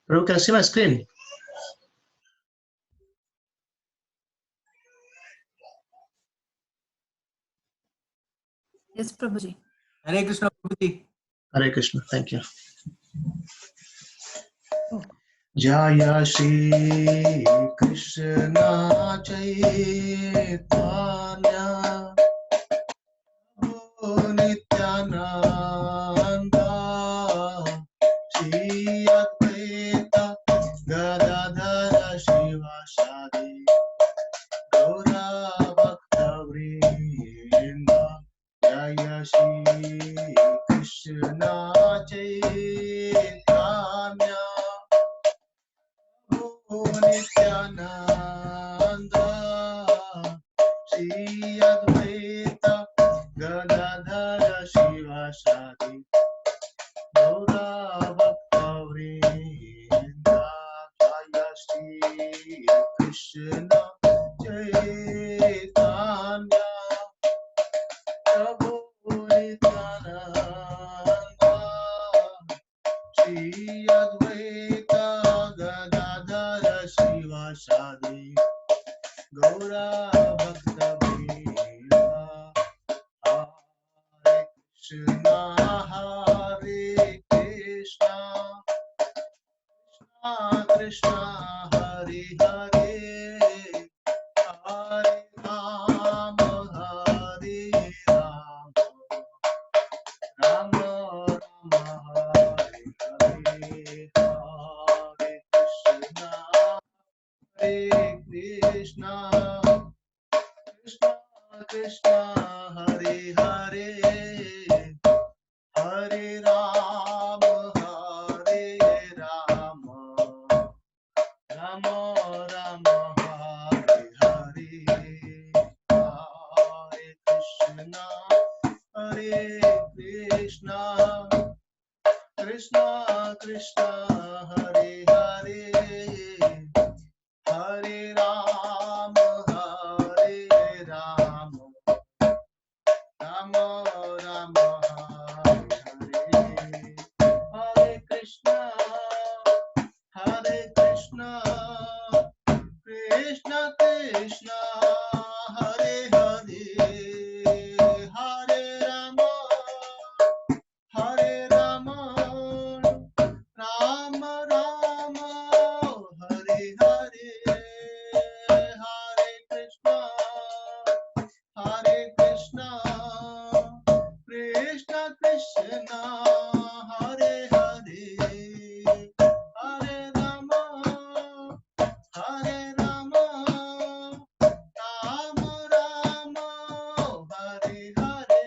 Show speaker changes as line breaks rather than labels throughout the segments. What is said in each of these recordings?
Prabhu, can you see my screen?
Yes, Prabhuji.
Hare Krishna, Prabhuji.
Hare Krishna. Thank you. Jaya Shri Krishna Chaitanya Prabhu Nityananda Shri Advaita Gadadhara Shivasadi Gaura Bhakta Vrinda Jaya Shri Krishna Chaitanya Nityananda Shri Advaita Gadadhara Shivasadi Gaura Bhakta Vrinda Jaya Shri Krishna Chaitanya Prabhu Nityananda Shri Advaita Gadadhara Shivasadi Gaura Bhakta Vrinda Hare Krishna Krishna Hare Hare Hare Rama Hare Rama Rama Rama Hare Hare Hare Krishna Krishna Krishna Hare Hare Hare Rama Hare Rama Rama Rama Hare Hare Hare Krishna Krishna Krishna Hare Hare Hare Rama Hare Rama Rama Rama Hare Hare Hare Krishna Krishna Krishna Hare Hare Hare Rama Rama Rama Hare Hare Hare Krishna Krishna Krishna Hare Hare Hare Rama Rama Rama Hare Hare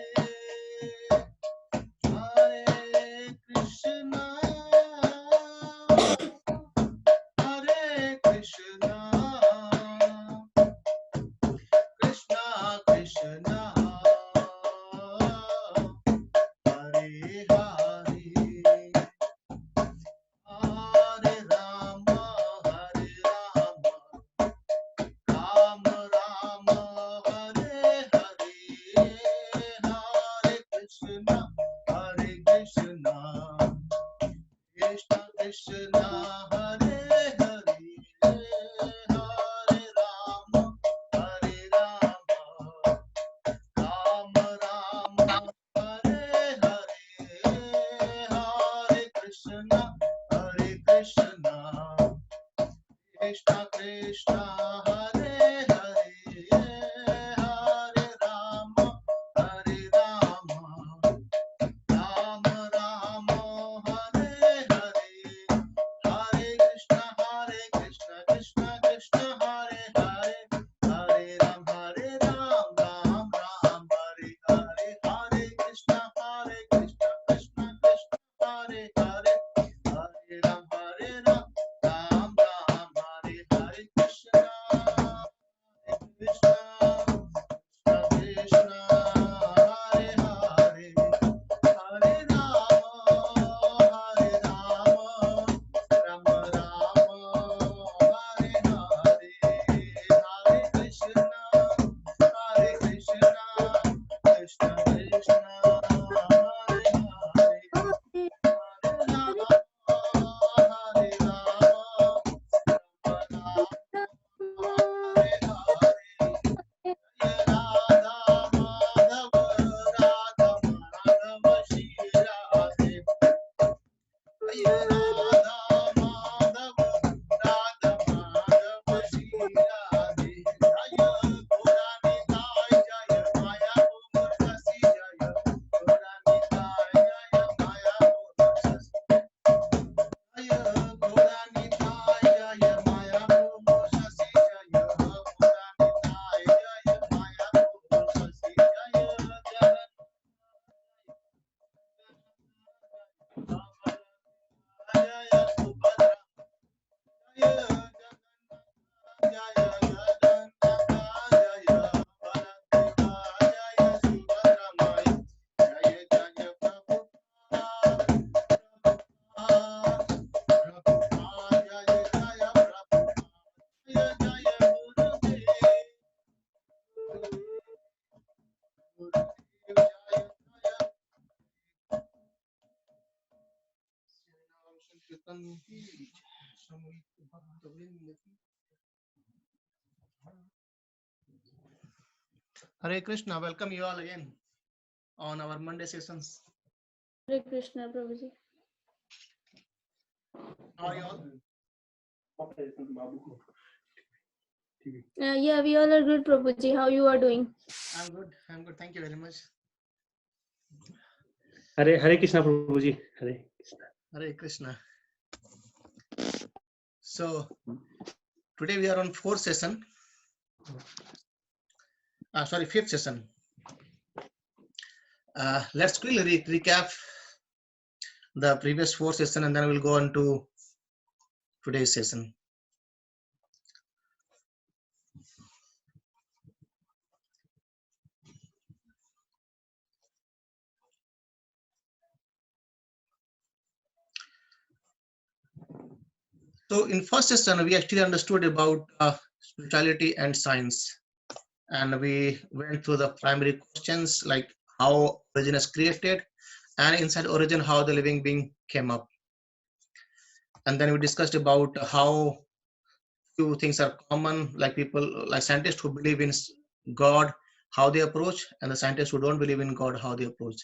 Hare Krishna Krishna Krishna Hare Hare Hare Krishna, welcome you all again on our Monday sessions.
Hare Krishna, Prabhuji.
How are you all?
Yeah, we all are good, Prabhuji. How you are doing?
I'm good. I'm good. Thank you very much.
Hare Krishna, Prabhuji. Hare Krishna.
Hare Krishna. So today we are on fourth session. Fifth session. Let's quickly recap the previous four session and then we'll go on to today's session. So in first session, we actually understood about spirituality and science. And we went through the primary questions like how origin is created and inside origin, how the living being came up. And then we discussed about how few things are common, like people, like scientists who believe in God, how they approach, and the scientists who don't believe in God, how they approach.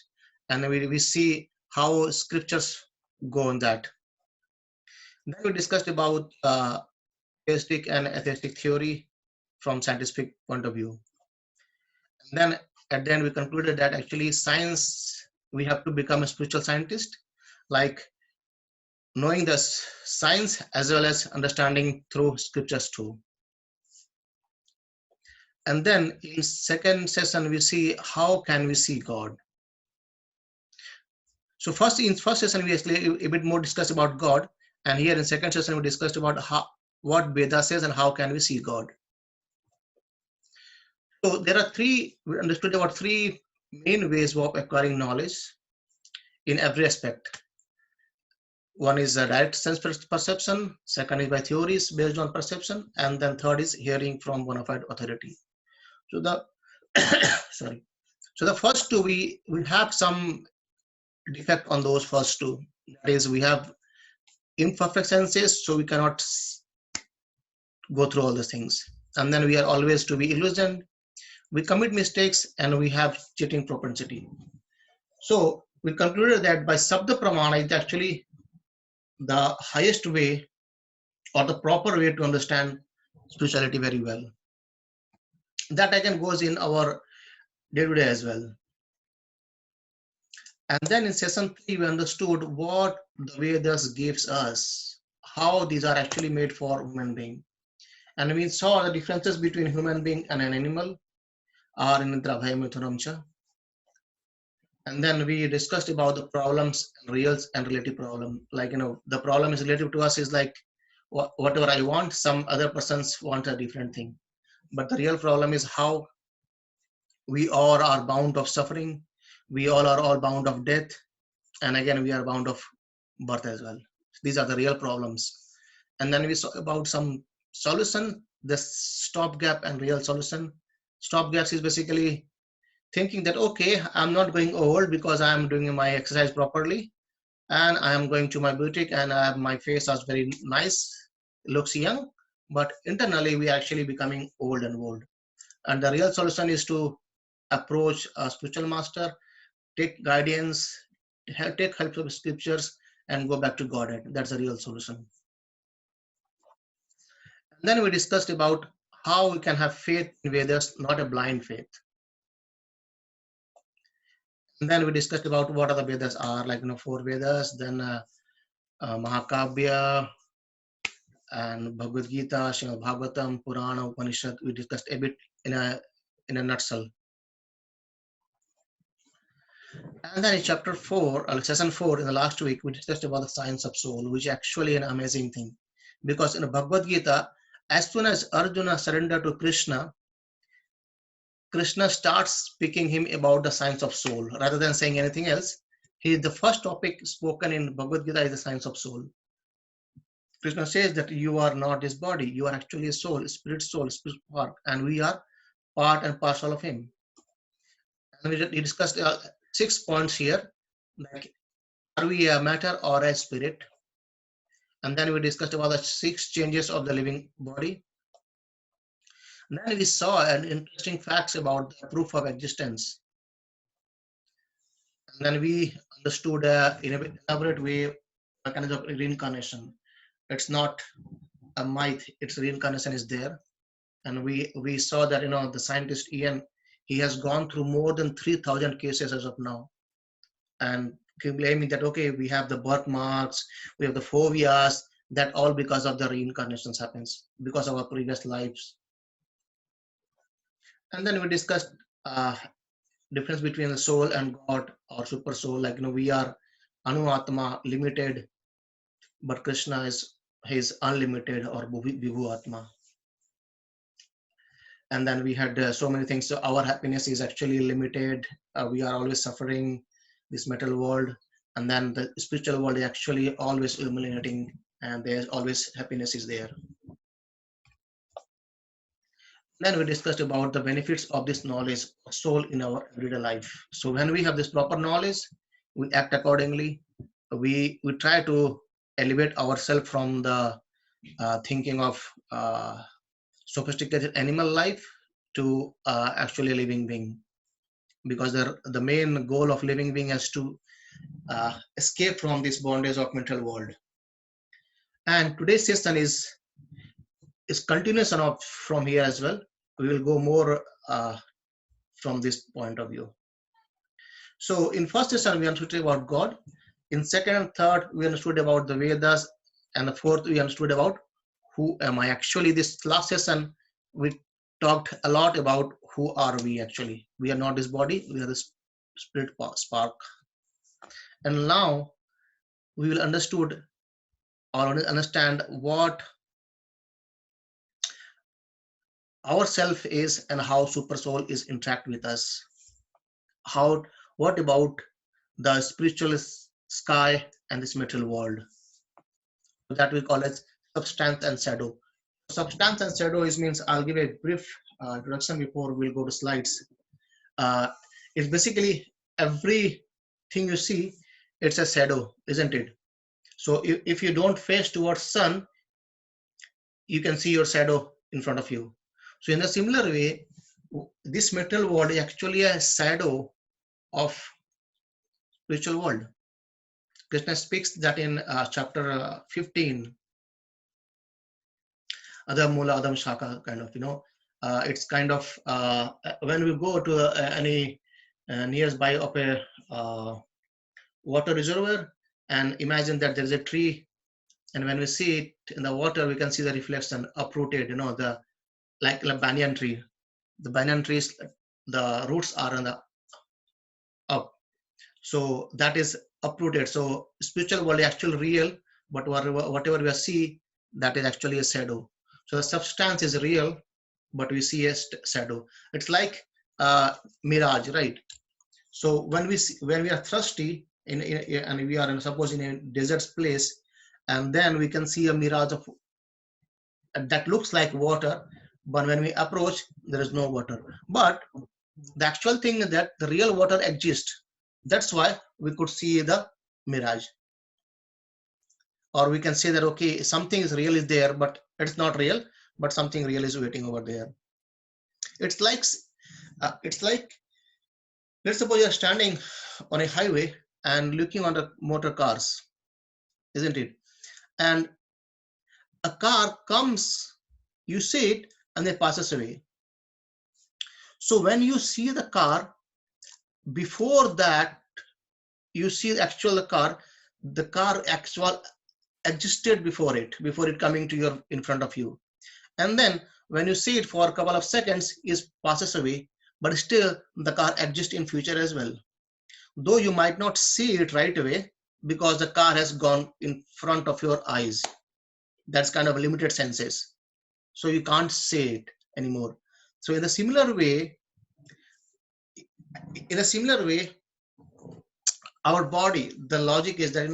And we see how scriptures go on that. Then we discussed about theistic and atheistic theory from scientific point of view. And then at the end, we concluded that actually science, we have to become a spiritual scientist, like knowing the science as well as understanding through scriptures too. And then in second session, we see how can we see God. So in first session, we actually a bit more discussed about God. And here in second session, we discussed about what Veda says and how can we see God. So there are we understood about three main ways of acquiring knowledge in every aspect. One is a direct sense perception, second is by theories based on perception, and then third is hearing from bona fide authority. So the So the first two, we have some defect on those first two. That is, we have imperfect senses, so we cannot go through all the things. And then we are always to be illusioned. We commit mistakes and we have cheating propensity. So we concluded that by Sabda Pramana is actually the highest way or the proper way to understand spirituality very well. That again goes in our day-to-day as well. And then in session 3, we understood what the Vedas gives us, how these are actually made for human being. And we saw the differences between human being and an animal, and then we discussed about the problems, real and relative problem. Like, the problem is relative to us is like whatever I want, some other persons want a different thing. But the real problem is how we all are bound of suffering. We all are bound of death. And again, we are bound of birth as well. These are the real problems. And then we saw about some solution, the stopgap and real solution. Stopgaps is basically thinking that, okay, I'm not going old because I'm doing my exercise properly. And I am going to my boutique and my face is very nice, looks young. But internally, we are actually becoming old and old. And the real solution is to approach a spiritual master, take guidance, take help of scriptures, and go back to Godhead. That's the real solution. And then we discussed about how we can have faith in Vedas, not a blind faith. And then we discussed about what are the Vedas are, like 4 Vedas, then Mahakabya, and Bhagavad Gita, Srimad Bhagavatam, Purana, Upanishad. We discussed a bit in a nutshell. And then in chapter 4, or session 4, in the last week, we discussed about the science of soul, which is actually an amazing thing. Because in the Bhagavad Gita, as soon as Arjuna surrendered to Krishna, Krishna starts speaking him about the science of soul. Rather than saying anything else, the first topic spoken in Bhagavad Gita is the science of soul. Krishna says that you are not this body, you are actually a soul, spirit part, and we are part and parcel of him. And we discussed 6 points here, like, are we a matter or a spirit? And then we discussed about the 6 changes of the living body. And then we saw an interesting facts about the proof of existence. And then we understood in an elaborate way mechanism of reincarnation. It's not a myth, its reincarnation is there. And we saw that, the scientist Ian, he has gone through more than 3,000 cases as of now, and claiming that, okay, we have the birthmarks, we have the phobias, that all because of the reincarnations happens because of our previous lives. And then we discussed difference between the soul and God or super soul. Like, we are Anu-Atma, limited, but Krishna is his unlimited or Vibhu Atma. And then we had so many things. So our happiness is actually limited. We are always suffering this metal world. And then the spiritual world is actually always illuminating, and there's always happiness is there. Then we discussed about the benefits of this knowledge of soul in our everyday life. So when we have this proper knowledge, we act accordingly. We try to elevate ourselves from the thinking of sophisticated animal life to actually a living being, because the main goal of living being is to escape from this bondage of mental world. And today's session is continuation of from here as well. We will go more from this point of view. So in first session we understood about God. In second and third we understood about the Vedas, and the fourth we understood about who am I. Actually, this last session we talked a lot about who are we actually. We are not this body, we are the spirit spark. And now we will understand what our self is and how super soul is interact with us. What about the spiritual sky and this material world, that we call as substance and shadow. Substance and shadow means, I'll give a brief introduction before we'll go to slides. It's basically everything you see, it's a shadow, isn't it? So if you don't face towards sun, you can see your shadow in front of you. So in a similar way, this material world is actually a shadow of spiritual world. Krishna speaks that in chapter 15, Adam Mula Adam Shaka, kind of, it's kind of when we go to any nearby of a water reservoir, and imagine that there is a tree, and when we see it in the water, we can see the reflection uprooted, the like a banyan tree. The banyan trees, the roots are on the up, so that is uprooted. So spiritual world is actually real, but whatever we see, that is actually a shadow. So the substance is real, but we see a shadow. It's like mirage, right? So when we are thirsty and we are suppose in a desert place, and then we can see a mirage of that looks like water, but when we approach, there is no water. But the actual thing is that the real water exists. That's why we could see the mirage. Or we can say that, okay, something is real is there, but it's not real, but something real is waiting over there. It's like let's suppose you're standing on a highway and looking on the motor cars, isn't it? And a car comes, you see it, and it passes away. So when you see the car, before that you see the actual car, the car actual existed before it coming to your in front of you. And then when you see it for a couple of seconds, it passes away, but still the car exists in future as well. Though you might not see it right away because the car has gone in front of your eyes. That's kind of limited senses. So you can't see it anymore. So in a similar way, our body, the logic is that,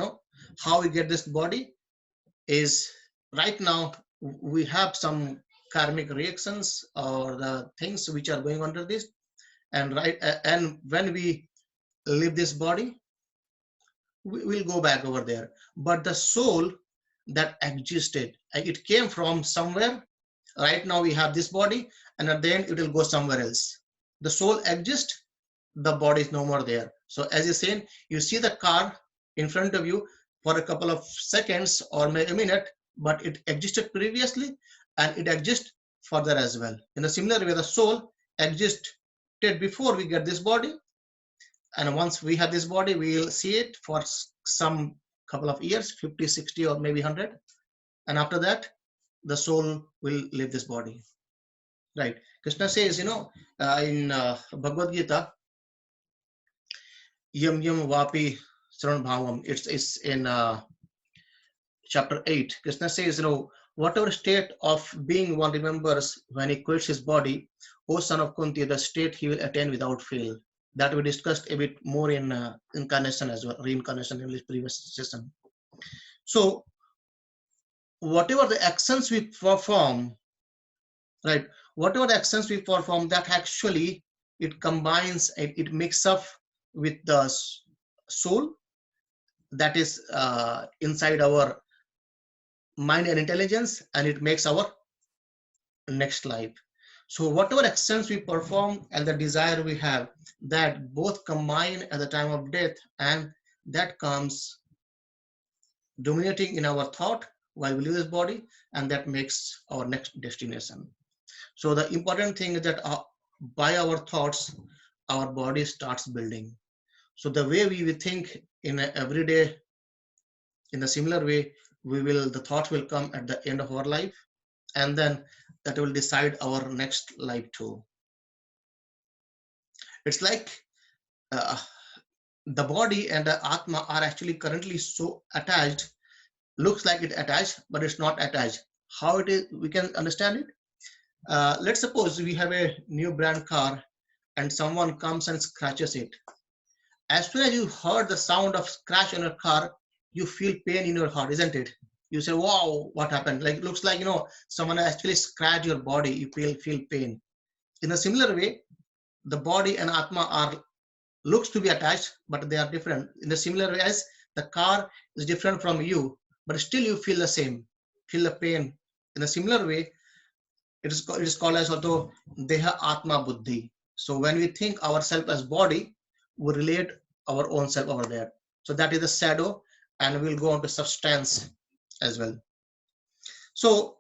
how we get this body is right now we have some karmic reactions or the things which are going under this, and when we leave this body, we will go back over there. But the soul that existed. It came from somewhere. Right now we have this body, and at the end it will go somewhere else. The soul exists, the body is no more there. So as you said, you see the car in front of you for a couple of seconds or maybe a minute, but it existed previously and it exists further as well. In a similar way, the soul existed before we get this body, and once we have this body, we will see it for some couple of years, 50, 60, or maybe 100, and after that the soul will leave this body. Right? Krishna says, in Bhagavad Gita, Yam Yam Vapi Saran Bhavam. It's in chapter 8. Krishna says, whatever state of being one remembers when he quits his body, O son of Kunti, the state he will attain without fail. That we discussed a bit more in incarnation as well, reincarnation in this previous session. So, whatever the actions we perform, right? Whatever the actions we perform, that actually it combines, it mixes up with the soul that is inside our mind and intelligence, and it makes our next life. So whatever actions we perform and the desire we have, that both combine at the time of death, and that comes dominating in our thought while we leave this body, and that makes our next destination. So the important thing is that by our thoughts, our body starts building. So the way we think in a everyday, in a similar way, the thought will come at the end of our life, and then that will decide our next life too. It's like the body and the Atma are actually currently so attached, looks like it attached, but it's not attached. How it is, we can understand it. Let's suppose we have a new brand car and someone comes and scratches it. As soon as you heard the sound of scratch on your car, you feel pain in your heart, isn't it? You say, wow, what happened? Like, it looks like, someone actually scratched your body, you feel pain. In a similar way, the body and Atma looks to be attached, but they are different. In a similar way as the car is different from you, but still you feel the same, feel the pain. In a similar way, it is called as also Deha Atma Buddhi. So when we think ourselves as body, we relate our own self over there. So that is the shadow, and we'll go on to substance as well. So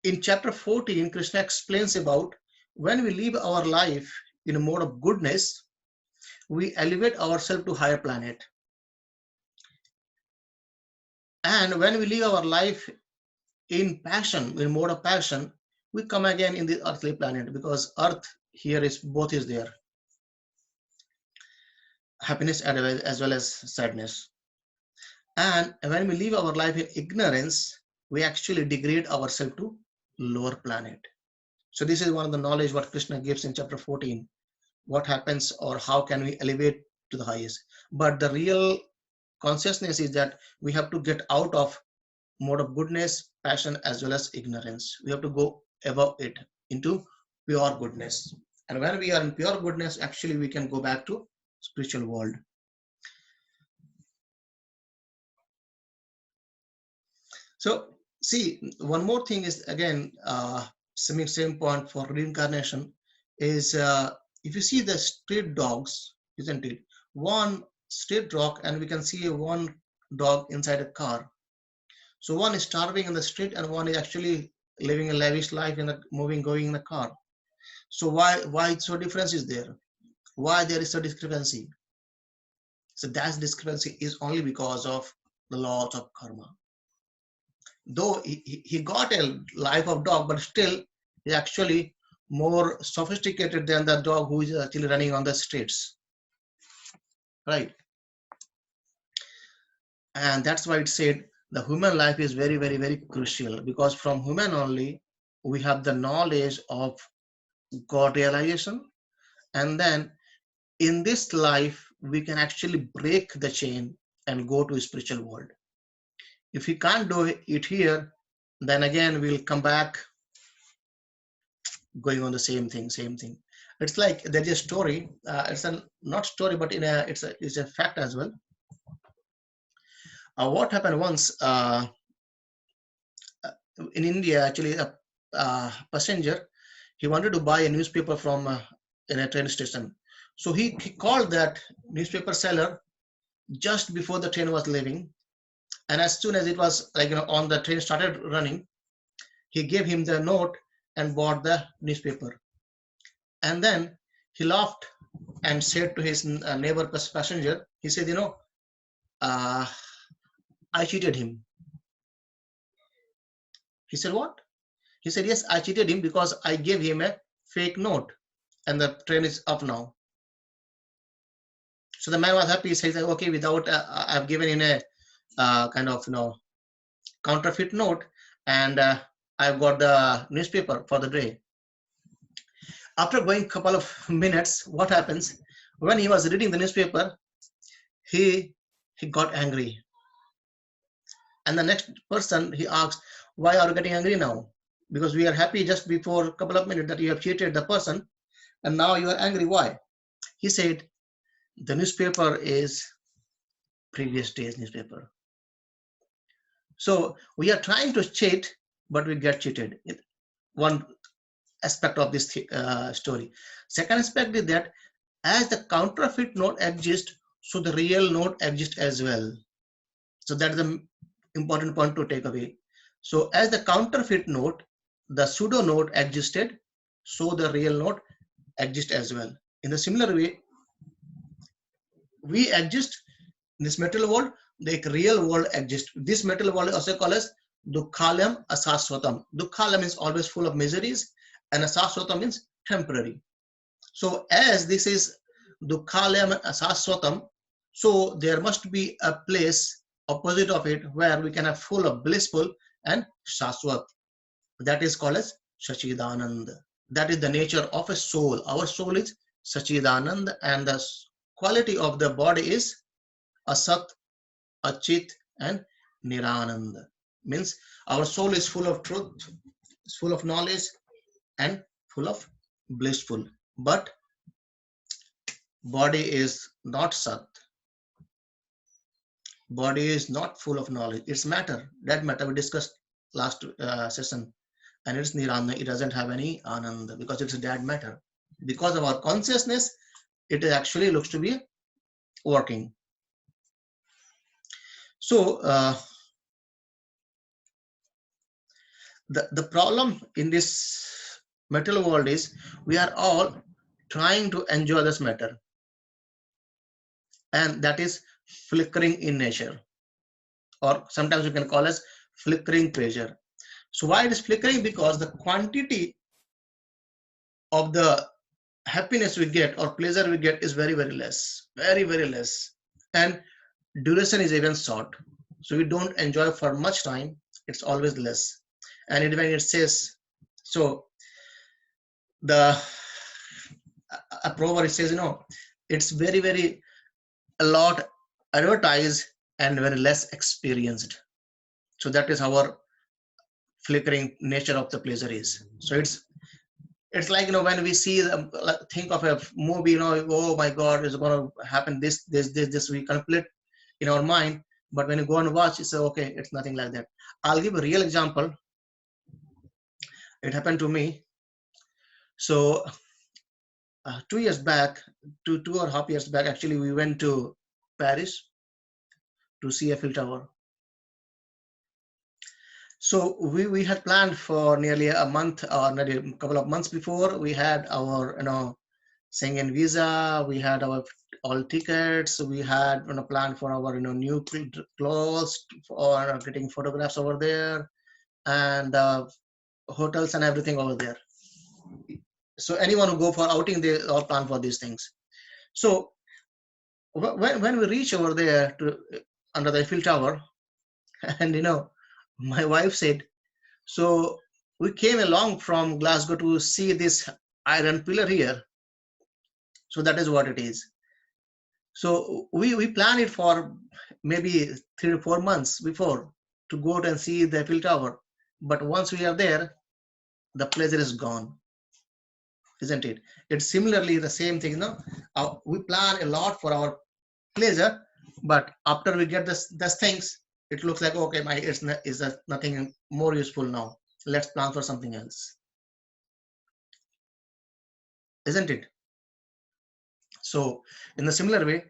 in chapter 14, Krishna explains about when we live our life in a mode of goodness, we elevate ourselves to higher planet. And when we live our life in passion, in mode of passion, we come again in the earthly planet, because earth here is both is there. Happiness as well as sadness. And when we live our life in ignorance, we actually degrade ourselves to lower planet. So this is one of the knowledge what Krishna gives in chapter 14. What happens, or how can we elevate to the highest? But the real consciousness is that we have to get out of mode of goodness, passion, as well as ignorance. We have to go above it into pure goodness. And when we are in pure goodness, actually we can go back to spiritual world. So see, one more thing is, again, same point for reincarnation is, if you see the street dogs, isn't it? One street dog, and we can see one dog inside a car. So one is starving in the street, and one is actually living a lavish life in the going in the car. So why so difference is there? Why there is a discrepancy? So that discrepancy is only because of the laws of karma. Though he got a life of dog, but still he's actually more sophisticated than the dog who is actually running on the streets, right? And that's why it said the human life is very, very, very crucial, because from human only we have the knowledge of God realization, and then in this life we can actually break the chain and go to a spiritual world. If we can't do it here, then again we'll come back going on the same thing. It's like there's a story. It's a not story, but it's a fact as well. What happened once? in India, actually, a passenger, he wanted to buy a newspaper from in a train station. So he called that newspaper seller just before the train was leaving. And as soon as it was on the train started running, he gave him the note and bought the newspaper. And then he laughed and said to his neighbor passenger, he said, I cheated him. He said, what? He said, yes, I cheated him because I gave him a fake note and the train is up now. So the man was happy. He said, okay, without, I've given him a counterfeit note, and I've got the newspaper for the day. After going a couple of minutes, what happens? When he was reading the newspaper, he got angry. And the next person, he asked, why are you getting angry now? Because we are happy just before a couple of minutes that you have cheated the person, and now you are angry. Why? He said, the newspaper is previous day's newspaper. So we are trying to cheat, but we get cheated. One aspect of this story. Second aspect is that as the counterfeit note exists, so the real note exists as well. So that is the important point to take away. So as the counterfeit note, the pseudo note existed, so the real note exists as well. In the similar way, we exist in this material world, the real world exists. This material world is also called as dukkhalayam asaswatam. Dukkhalayam means always full of miseries, and asaswatam means temporary. So as this is dukkhalayam asaswatam, so there must be a place opposite of it where we can have full of blissful and shaswat. That is called as Sachidanand. That is the nature of a soul. Our soul is Sachidanand, and the quality of the body is Asat, Achit, and Niranand. Means our soul is full of truth, is full of knowledge, and full of blissful. But body is not Sat. Body is not full of knowledge. It's matter. That matter we discussed last session. And it's Nirana. It doesn't have any Anand because it's a dead matter. Because of our consciousness, it actually looks to be working. So the problem in this material world is we are all trying to enjoy this matter, and that is flickering in nature, or sometimes you can call as flickering pleasure. So why it is flickering? Because the quantity of the happiness we get or pleasure we get is very, very less, very, very less, and duration is even short. So we don't enjoy for much time. It's always less. And when it says, so a proverb, it says, it's very, very a lot advertised and very less experienced. So that is our flickering nature of the pleasure is. So it's like, when we see think of a movie, oh my God, it's going to happen this, we complete in our mind. But when you go and watch, it's okay, it's nothing like that. I'll give a real example. It happened to me. So 2 years back, 2.5 years back, actually, we went to Paris to see Eiffel Tower. So we had planned for nearly a month or maybe a couple of months before. We had our Schengen visa, we had our all tickets, we had a plan for our new clothes, or getting photographs over there, and hotels and everything over there. So anyone who go for outing, they all plan for these things. So when we reach over there under the Eiffel Tower, and my wife said, so we came along from Glasgow to see this iron pillar here. So that is what it is. So we planned it for maybe 3 to 4 months before to go out and see the Eiffel Tower. But once we are there, the pleasure is gone, isn't it? It's similarly the same thing. We plan a lot for our pleasure, but after we get these things, it looks like, okay, my is nothing more useful now. Let's plan for something else, isn't it? So in a similar way,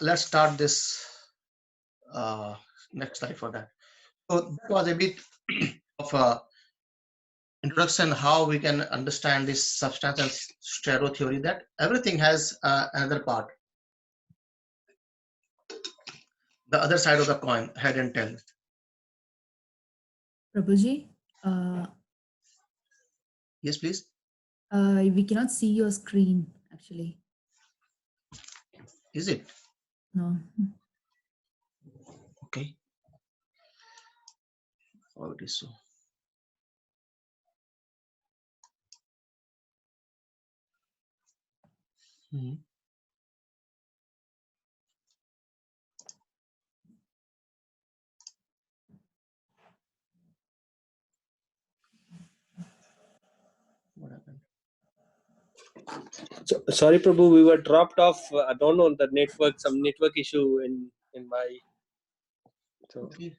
let's start this next slide for that. So that was a bit of a introduction how we can understand this substance and shadow theory, that everything has another part, the other side of the coin, head and tail.
Prabhuji,
Yes, please.
we cannot see your screen actually.
Is it?
No.
Okay. Oh, it is so. Mhm. What happened?
So, sorry, Prabhu, we were dropped off. I don't know the network, some network issue in my. So
Okay.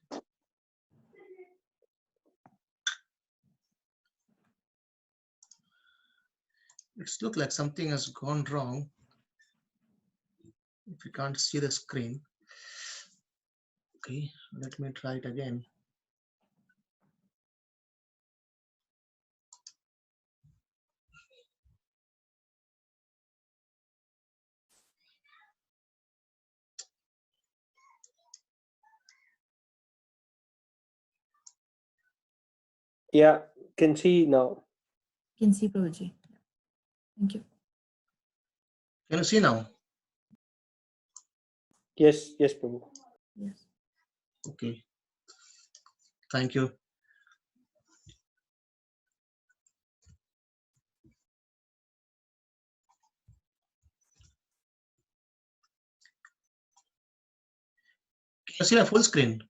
It's look like something has gone wrong. If you can't see the screen. Okay, let me try it again.
yeah, can see now.
Can see Prabhuji. Thank you.
Can you see now?
Yes, yes, Prabhu.
Yes.
Okay. Thank you. Can you see my full screen?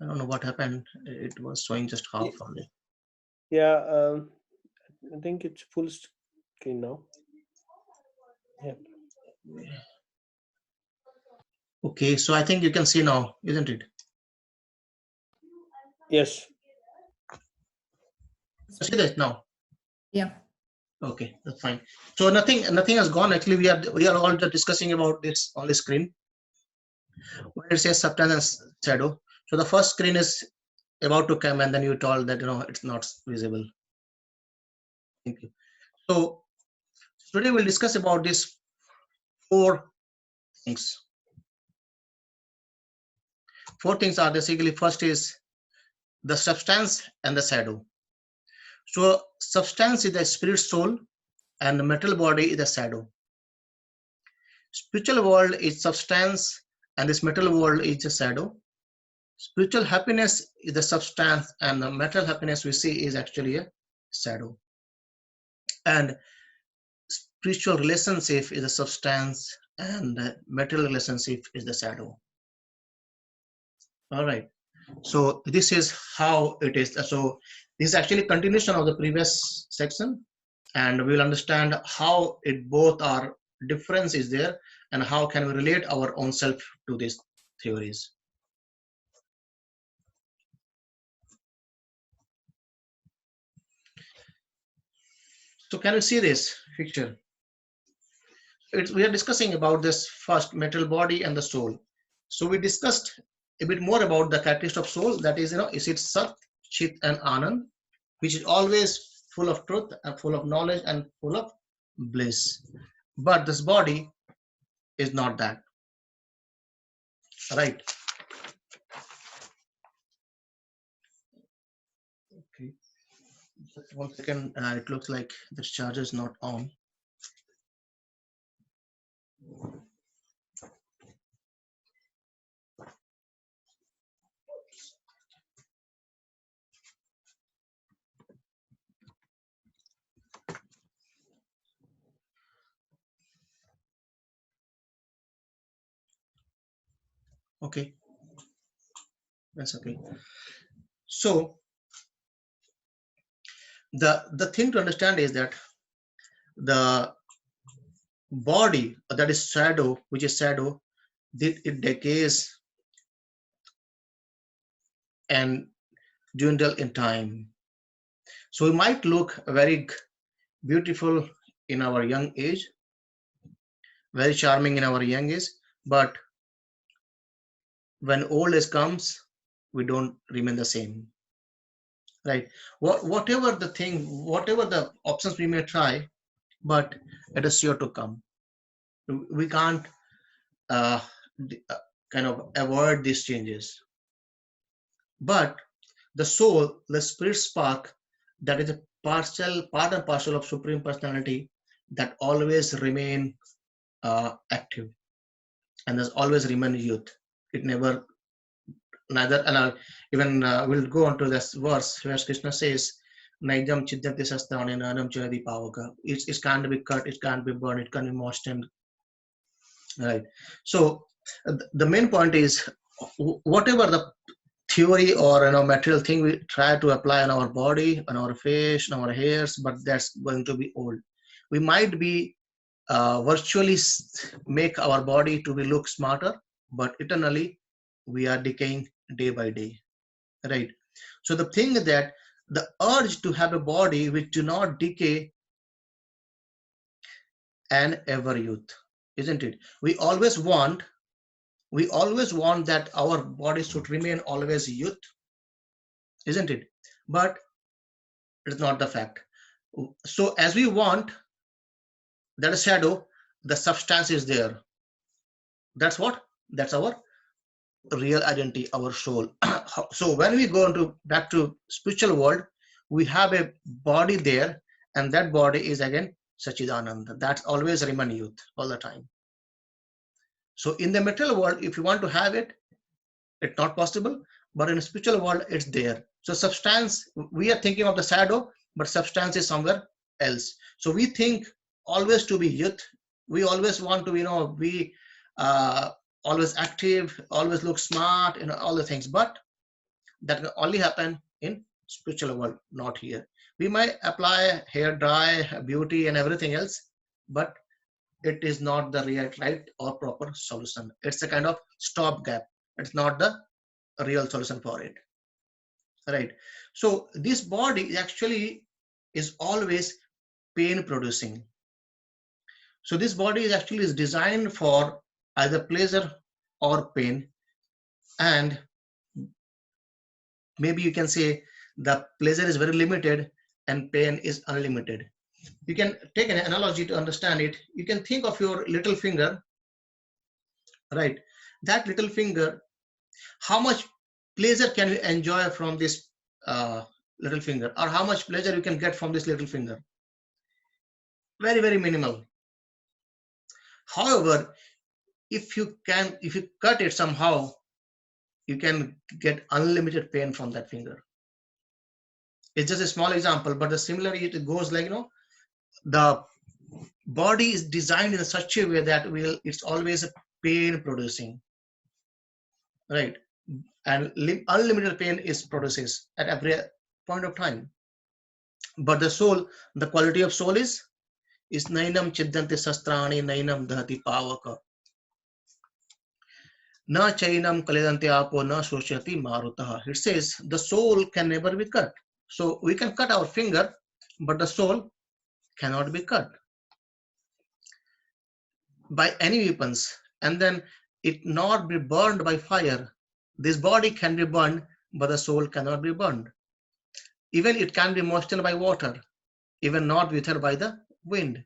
I don't know what happened. It was showing just half only.
Yeah, I think it's full screen now. Yeah.
Okay, so I think you can see now, isn't it?
Yes.
See that now?
Yeah.
Okay, that's fine. So nothing has gone. Actually, we are all just discussing about this on the screen where it says substance and shadow. So the first screen is about to come, and then you told that it's not visible. Thank you. So today we'll discuss about these 4 things. 4 things are basically, first is the substance and the shadow. So substance is the spirit soul, and the metal body is the shadow. Spiritual world is substance, and this metal world is the shadow. Spiritual happiness is the substance, and the metal happiness we see is actually a shadow. And spiritual relationship is the substance, and the metal relationship is the shadow. All right. So this is how it is. So this is actually continuation of the previous section, and we will understand how it both are difference is there, and how can we relate our own self to these theories. So can you see this picture? We are discussing about this first metal body and the soul. So we discussed a bit more about the characteristic of soul, that is it Sat, Chit and Anand, which is always full of truth and full of knowledge and full of bliss. But this body is not that, right? Okay, just 1 second. It looks like the charger is not on. Okay, that's okay. So the thing to understand is that the body, that is shadow, which is shadow, it decays and dwindle in time. So we might look very beautiful in our young age, very charming in our young age, but when old age comes, we don't remain the same, right? Whatever the thing, whatever the options we may try, but it is sure to come. We can't uh, kind of avoid these changes. But the soul, the spirit spark, that is a part and parcel of Supreme Personality, that always remain active, and there's always remain youth. It never neither, and even we'll go on to this verse where Krishna says, "Naijam chidyanti sastrani nanam chayadi pavaka." It can't be cut, it can't be burned, it can't be moistened, right? So the main point is, whatever the theory or material thing we try to apply on our body, on our face, on our hairs, but that's going to be old. We might be virtually make our body to be look smarter, but eternally we are decaying day by day, right? So the thing is that the urge to have a body which do not decay and ever youth, isn't it? We always want that our body should remain always youth, isn't it? But it's not the fact. So as we want that shadow, the substance is there. That's what? That's our real identity, our soul. So when we go into back to spiritual world, we have a body there, and that body is again Sachidananda. That's always remain youth all the time. So in the material world, if you want to have it, it's not possible. But in the spiritual world, it's there. So substance, we are thinking of the shadow, but substance is somewhere else. So we think always to be youth. We always want to, be always active, always look smart, all the things. But that can only happen in spiritual world, not here. We might apply hair dye, beauty, and everything else, but it is not the right or proper solution. It's a kind of stopgap. It's not the real solution for it, right? So this body actually is always pain producing. So this body is actually designed for either pleasure or pain, and maybe you can say the pleasure is very limited and pain is unlimited. You can take an analogy to understand it. You can think of your little finger, right? That little finger, how much pleasure can you enjoy from this little finger, or how much pleasure you can get from this little finger? Very, very minimal. However, if you cut it somehow, you can get unlimited pain from that finger. It's just a small example, but similarly it goes like, the body is designed in such a way that it's always pain producing, right? And unlimited pain is produces at every point of time. But the soul, the quality of soul is nainam chiddanti sastrani nainam dahati pavaka na chainam kalidanti apo na shoshati marutah. It says the soul can never be cut. So we can cut our finger, but the soul cannot be cut by any weapons, and then it not be burned by fire. This body can be burned, but the soul cannot be burned. Even it can be moistened by water, even not withered by the wind.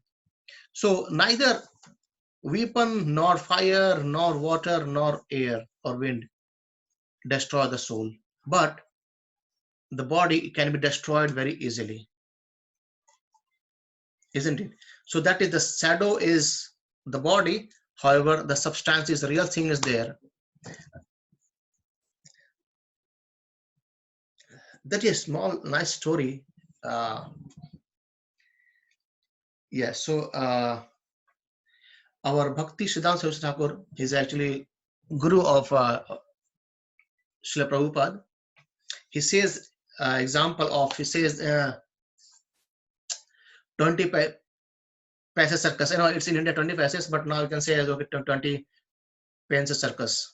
So neither weapon, nor fire, nor water, nor air or wind destroy the soul, but the body can be destroyed very easily, isn't it? So that is the shadow is the body. However, the substance is the real thing is there. That is a small, nice story. Yes. So our Bhakti Siddhanta Saraswati Thakur is actually guru of Srila Prabhupada. He says, he says 20 paisa circus. It's in India 20 paisas, but now you can say okay, 20 Spencer Circus.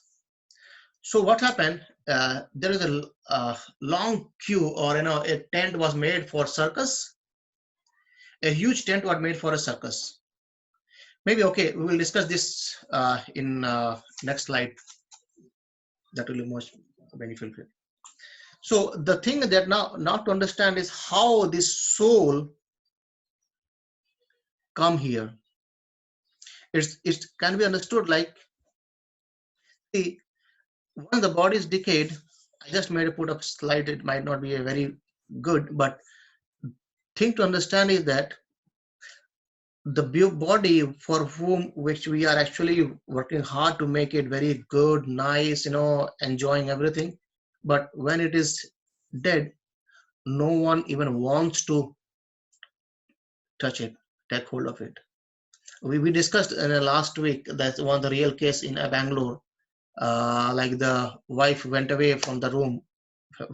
So what happened? There is a long queue, or a tent was made for circus. A huge tent was made for a circus. Maybe okay, we will discuss this in next slide. That will be most beneficial. So the thing that now not to understand is how this soul come here. It can be understood like, see, when the body is decayed, I just made a put up slide. It might not be a very good, but thing to understand is that the body for whom which we are actually working hard to make it very good, nice, enjoying everything, but when it is dead, no one even wants to touch it, take hold of it. We discussed in the last week that one of the real case in Bangalore, like the wife went away from the room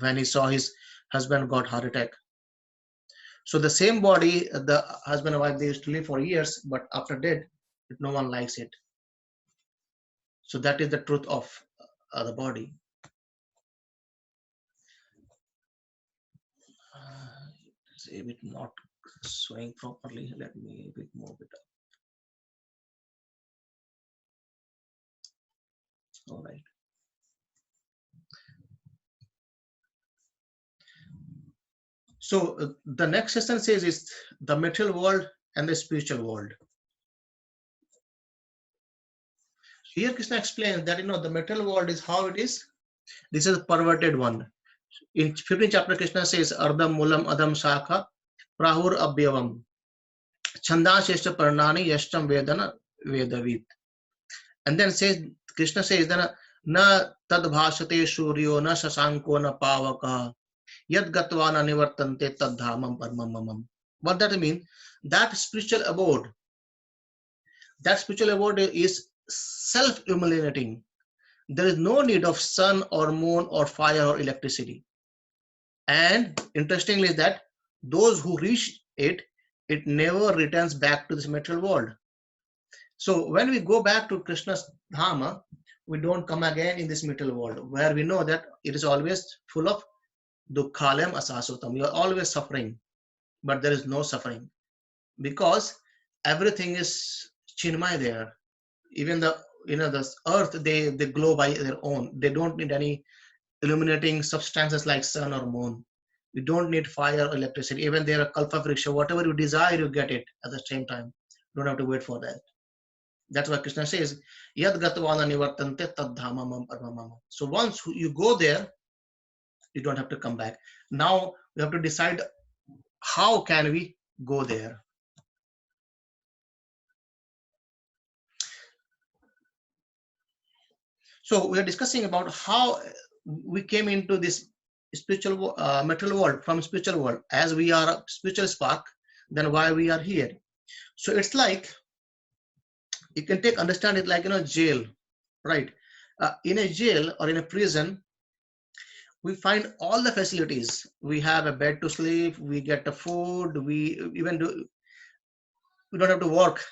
when he saw his husband got heart attack. So the same body, the husband and wife, they used to live for years, but after death, no one likes it. So that is the truth of the body. It's a bit not showing properly. Let me a bit move it up. All right. So the next session says is the material world and the spiritual world. Here Krishna explains that the material world is how it is. This is a perverted one. In 15th chapter, Krishna says Ardam Mulam Adam Shakha Prahur Abhyavam Chandasheshta Parnani Yashtam Vedana Vedavit. And then says Krishna says that na tad bhashate suryo na sasanko na pavaka yad gatvana nivartante tad dhamam parmamamam. What that means? That spiritual abode is self-illuminating. There is no need of sun or moon or fire or electricity. And interestingly is that those who reach it, it never returns back to this material world. So when we go back to Krishna's Dhama, we don't come again in this material world, where we know that it is always full of dukkhalam asasotam. You are always suffering, but there is no suffering, because everything is chinmay there. Even the earth, they glow by their own. They don't need any illuminating substances like sun or moon. You don't need fire or electricity. Even there are kalpa vriksha, whatever you desire, you get it at the same time. You don't have to wait for that. That's why Krishna says, Yad gatvana nivartante tad dhamamam parmamam. So once you go there, you don't have to come back. Now we have to decide how can we go there. So we are discussing about how we came into this spiritual material world from spiritual world. As we are a spiritual spark, then why we are here. So it's like, you can understand it like jail, right? In a jail or in a prison, we find all the facilities. We have a bed to sleep, we get the food, we don't have to work,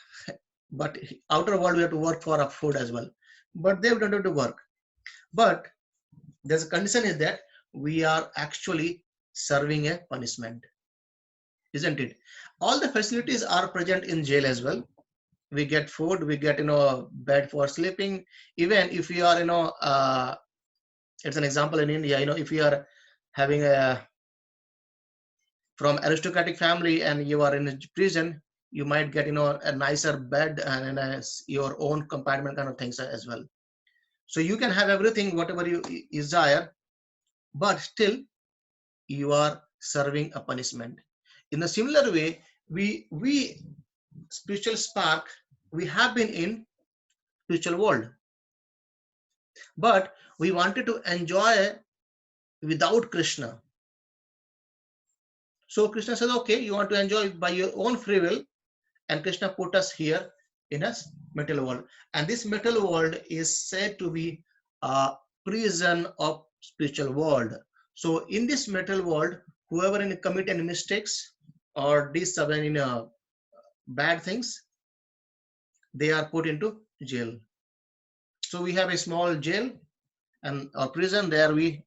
but outer world we have to work for our food as well. But they don't have to work. But there's a condition is that we are actually serving a punishment, isn't it? All the facilities are present in jail as well. We get food, we get bed for sleeping. Even if we are it's an example in India, if you are having from aristocratic family and you are in a prison, you might get a nicer bed and your own compartment kind of things as well. So you can have everything whatever you desire, but still you are serving a punishment. In a similar way, we spiritual spark, we have been in spiritual world, but we wanted to enjoy without Krishna. So Krishna says, okay, you want to enjoy by your own free will, and Krishna put us here in a material world. And this material world is said to be a prison of spiritual world. So in this material world, whoever commit any mistakes or did some bad things, they are put into jail. So we have a small jail and or prison. There we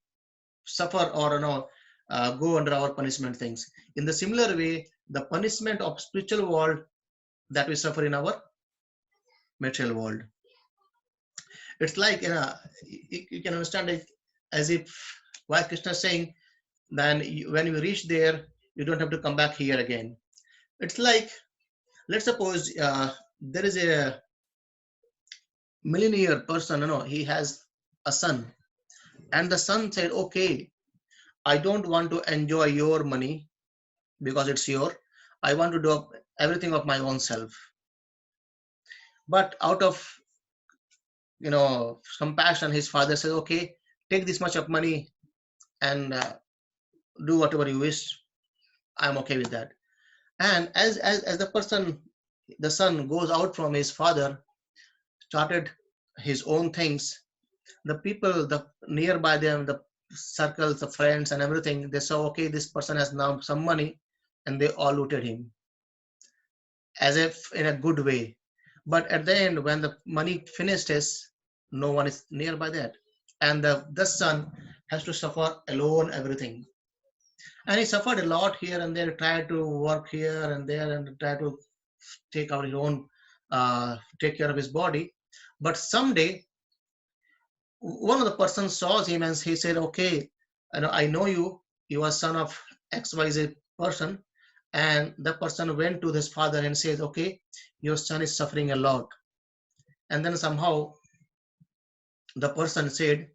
suffer or go under our punishment things. In the similar way, the punishment of spiritual world that we suffer in our material world. It's like you can understand it as if why Krishna is saying then when you reach there you don't have to come back here again. It's like, let's suppose there is a millionaire person, he has a son, and the son said, okay, I don't want to enjoy your money because it's your, I want to do everything of my own self. But out of compassion, his father says, okay, take this much of money and do whatever you wish. I'm okay with that. And as the son goes out from his father, started his own things, the people, the nearby them, the circles, the friends and everything, they saw, okay, this person has now some money, and they all looted him as if in a good way. But at the end, when the money finished, no one is nearby that, and the son has to suffer alone everything. And he suffered a lot here and there, tried to work here and there and try to take out his own take care of his body. But someday one of the persons saw him and he said, okay, I know you are son of XYZ person. And the person went to his father and said, okay, your son is suffering a lot. And then somehow the person said,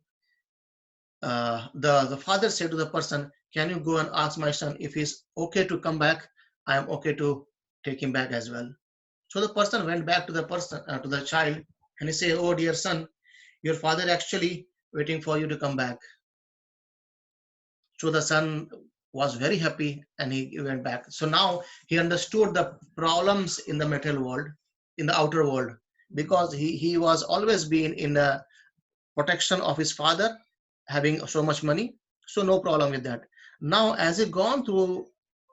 the father said to the person, can you go and ask my son if he's okay to come back? I am okay to take him back as well. So the person went back to the person, to the child, and he said, oh dear son, your father actually waiting for you to come back. So the son was very happy and he went back. So now he understood the problems in the material world, in the outer world, because he was always been in the protection of his father, having so much money. So no problem with that. Now, as he gone through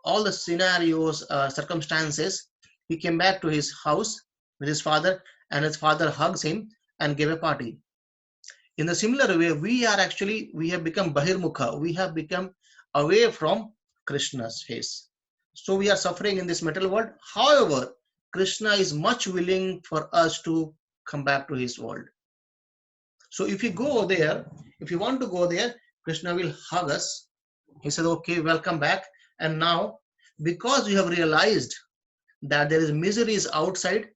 all the scenarios, circumstances, he came back to his house with his father, and his father hugs him and gave a party. In the similar way, we have become Bahirmukha. We have become away from Krishna's face. So we are suffering in this material world. However, Krishna is much willing for us to come back to his world. So if you go there, if you want to go there, Krishna will hug us. He said, okay, welcome back. And now, because you have realized that there is miseries outside,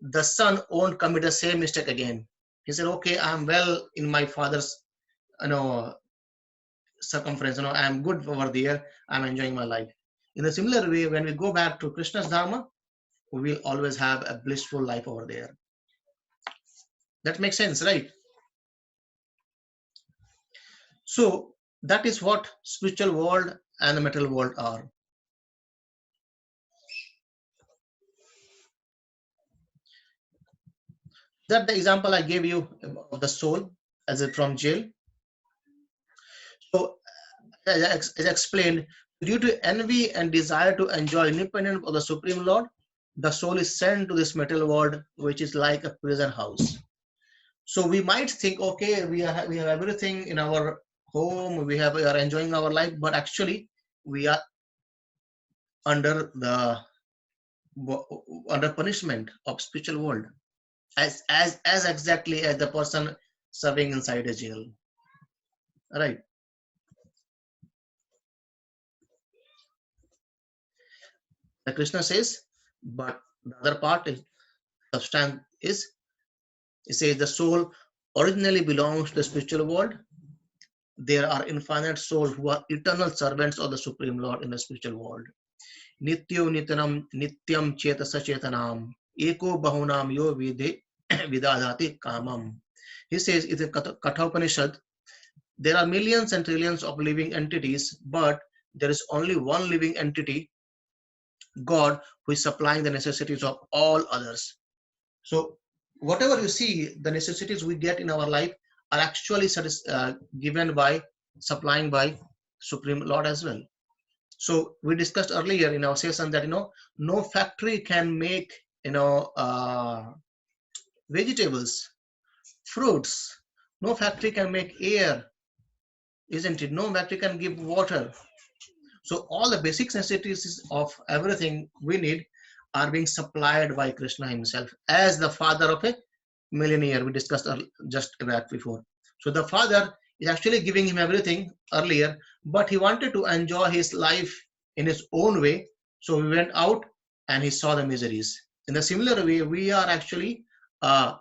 the son won't commit the same mistake again. He said, okay, I'm well in my father's circumference. I'm good over there. I'm enjoying my life. In a similar way, when we go back to Krishna's Dharma, we will always have a blissful life over there. That makes sense, right? So that is what spiritual world and the material world are. That the example I gave you of the soul as it from jail. So as explained, due to envy and desire to enjoy independence of the Supreme Lord, the soul is sent to this material world, which is like a prison house. So we might think, okay, we have everything in our home, we are enjoying our life, but actually we are under punishment of spiritual world, as exactly as the person serving inside a jail, right? The Krishna says, but the other part is substance is, it says the soul originally belongs to the spiritual world. There are infinite souls who are eternal servants of the Supreme Lord in the spiritual world. Nityo nitanam nityam chetasa chetanam eko bahunam yo vidadati kamam. He says in the Katha Upanishad, there are millions and trillions of living entities, but there is only one living entity, God, who is supplying the necessities of all others. So whatever you see, the necessities we get in our life are actually given by, supplying by Supreme Lord as well. So we discussed earlier in our session that no factory can make vegetables, fruits. No factory can make air, isn't it? No factory can give water. So all the basic necessities of everything we need are being supplied by Krishna himself as the father of a millionaire. We discussed just back before. So the father is actually giving him everything earlier, but he wanted to enjoy his life in his own way. So he went out and he saw the miseries. In the similar way, we are actually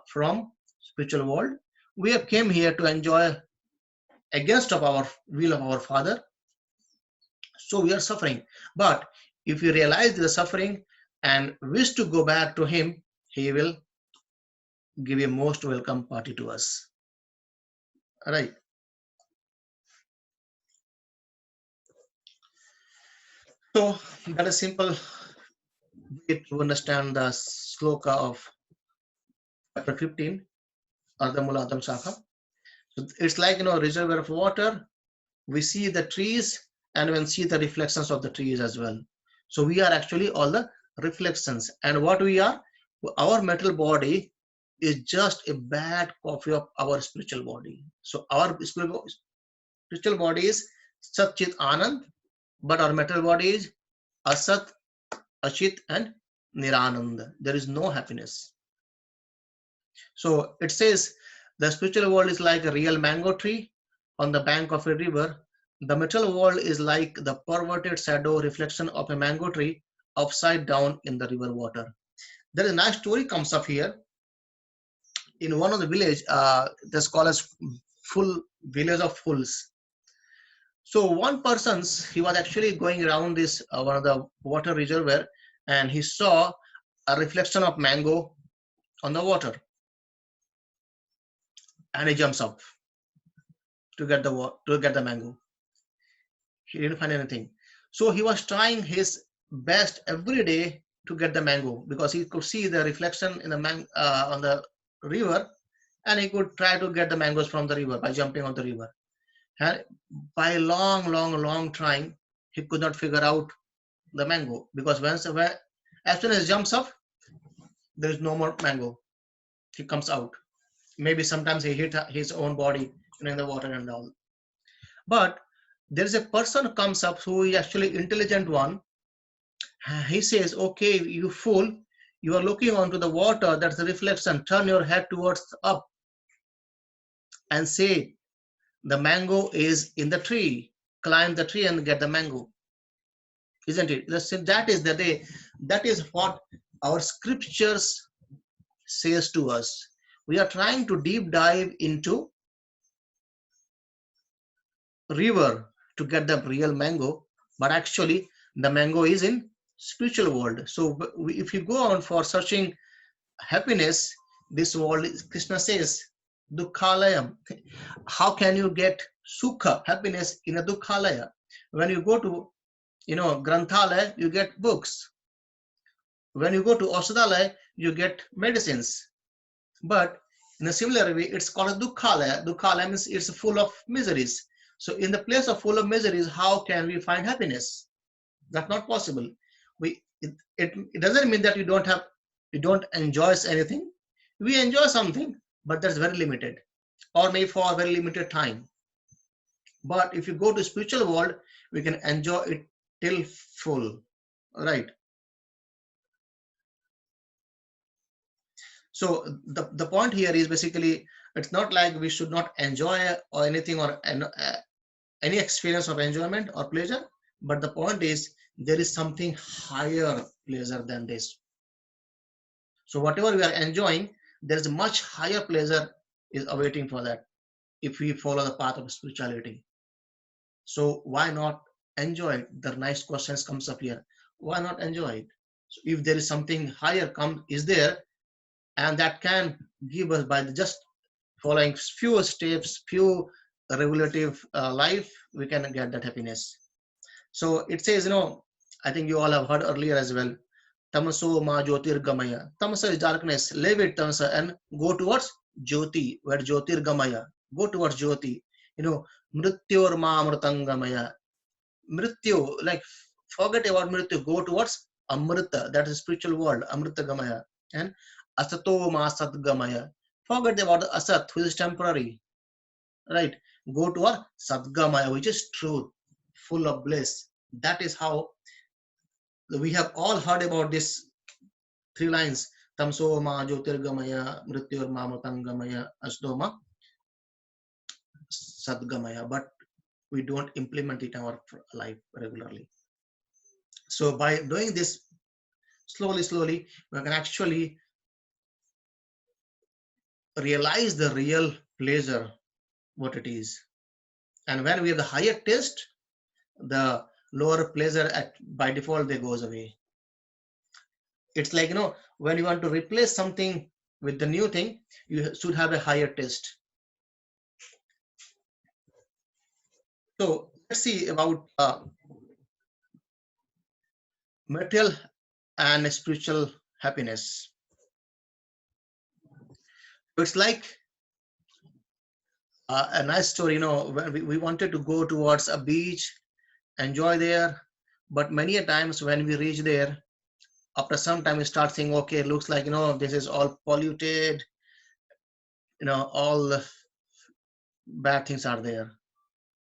from spiritual world. We have came here to enjoy against of our will of our father. So we are suffering. But if we realize the suffering and wish to go back to him, he will give a most welcome party to us. All right. So that is simple way to understand the sloka of chapter 15, Ardhamula Adam Shakha. So it's like, reservoir of water. We see the trees and we see the reflections of the trees as well. So we are actually all the reflections. And what we are, our metal body is just a bad copy of our spiritual body. So our spiritual body is Sat Chit Anand, but our metal body is Asat, Achit, and Niranand. There is no happiness. So it says the spiritual world is like a real mango tree on the bank of a river. The material world is like the perverted shadow reflection of a mango tree upside down in the river water. There is a nice story comes up here. In one of the village, that's called as full village of fools. So one person's, he was actually going around this one of the water reservoir, and he saw a reflection of mango on the water, and he jumps up to get the mango. He didn't find anything, so he was trying his best every day to get the mango because he could see the reflection in the on the river, and he could try to get the mangoes from the river by jumping on the river. And by long trying, he could not figure out the mango because as soon as he jumps up, there is no more mango. He comes out. Maybe sometimes he hit his own body in the water and all. But there is a person who comes up who is actually intelligent one. He says, "Okay, you fool, you are looking onto the water. That's the reflection. Turn your head towards up and say, the mango is in the tree. Climb the tree and get the mango." Isn't it? That is the day. That is what our scriptures says to us. We are trying to deep dive into river to get the real mango, but actually the mango is in spiritual world. So if you go on for searching happiness, this world, Krishna says, Dukkhalayam. How can you get sukha, happiness, in a Dukkhalaya? When you go to, Granthalaya, you get books. When you go to Aushadhalaya, you get medicines. But in a similar way, it's called a Dukkhalaya. Dukkhalaya means it's full of miseries. So in the place of full of miseries, how can we find happiness? That's not possible. It doesn't mean that you don't enjoy anything. We enjoy something, but that's very limited, or maybe for a very limited time. But if you go to spiritual world, we can enjoy it till full, right? So the point here is basically, it's not like we should not enjoy or anything or any experience of enjoyment or pleasure, but the point is there is something higher pleasure than this. So whatever we are enjoying, there is a much higher pleasure is awaiting for that if we follow the path of spirituality. So why not enjoy it? The nice questions comes up here. Why not enjoy it? So if there is something higher is there, and that can give us by just following few steps, few regulative life, we can get that happiness. So it says, I think you all have heard earlier as well. Tamaso ma jyotirgamaya. Tamasa is darkness. Leave it, tamasa, and go towards jyoti. Where jyotirgamaya. Go towards jyoti. Mrityor ma amritangamaya. Mrityu, like forget about mrityu. Go towards amrita. That is spiritual world. Amritagamaya. And asato ma satgamaya. Forget about the asat, which is temporary, right? Go to our sadgamaya, which is truth, full of bliss. That is how we have all heard about this three lines. Tamso ma jyotirgamaya mrityor mamatangamaya asdoma sadgamaya. But we don't implement it in our life regularly. So by doing this slowly, we can actually realize the real pleasure, what it is. And when we have the higher taste, the lower pleasure by default they goes away. It's like, when you want to replace something with the new thing, you should have a higher taste. So let's see about material and spiritual happiness. It's like a nice story, when we wanted to go towards a beach, enjoy there, but many a times when we reach there, after some time we start saying, okay, it looks like, this is all polluted, all the bad things are there.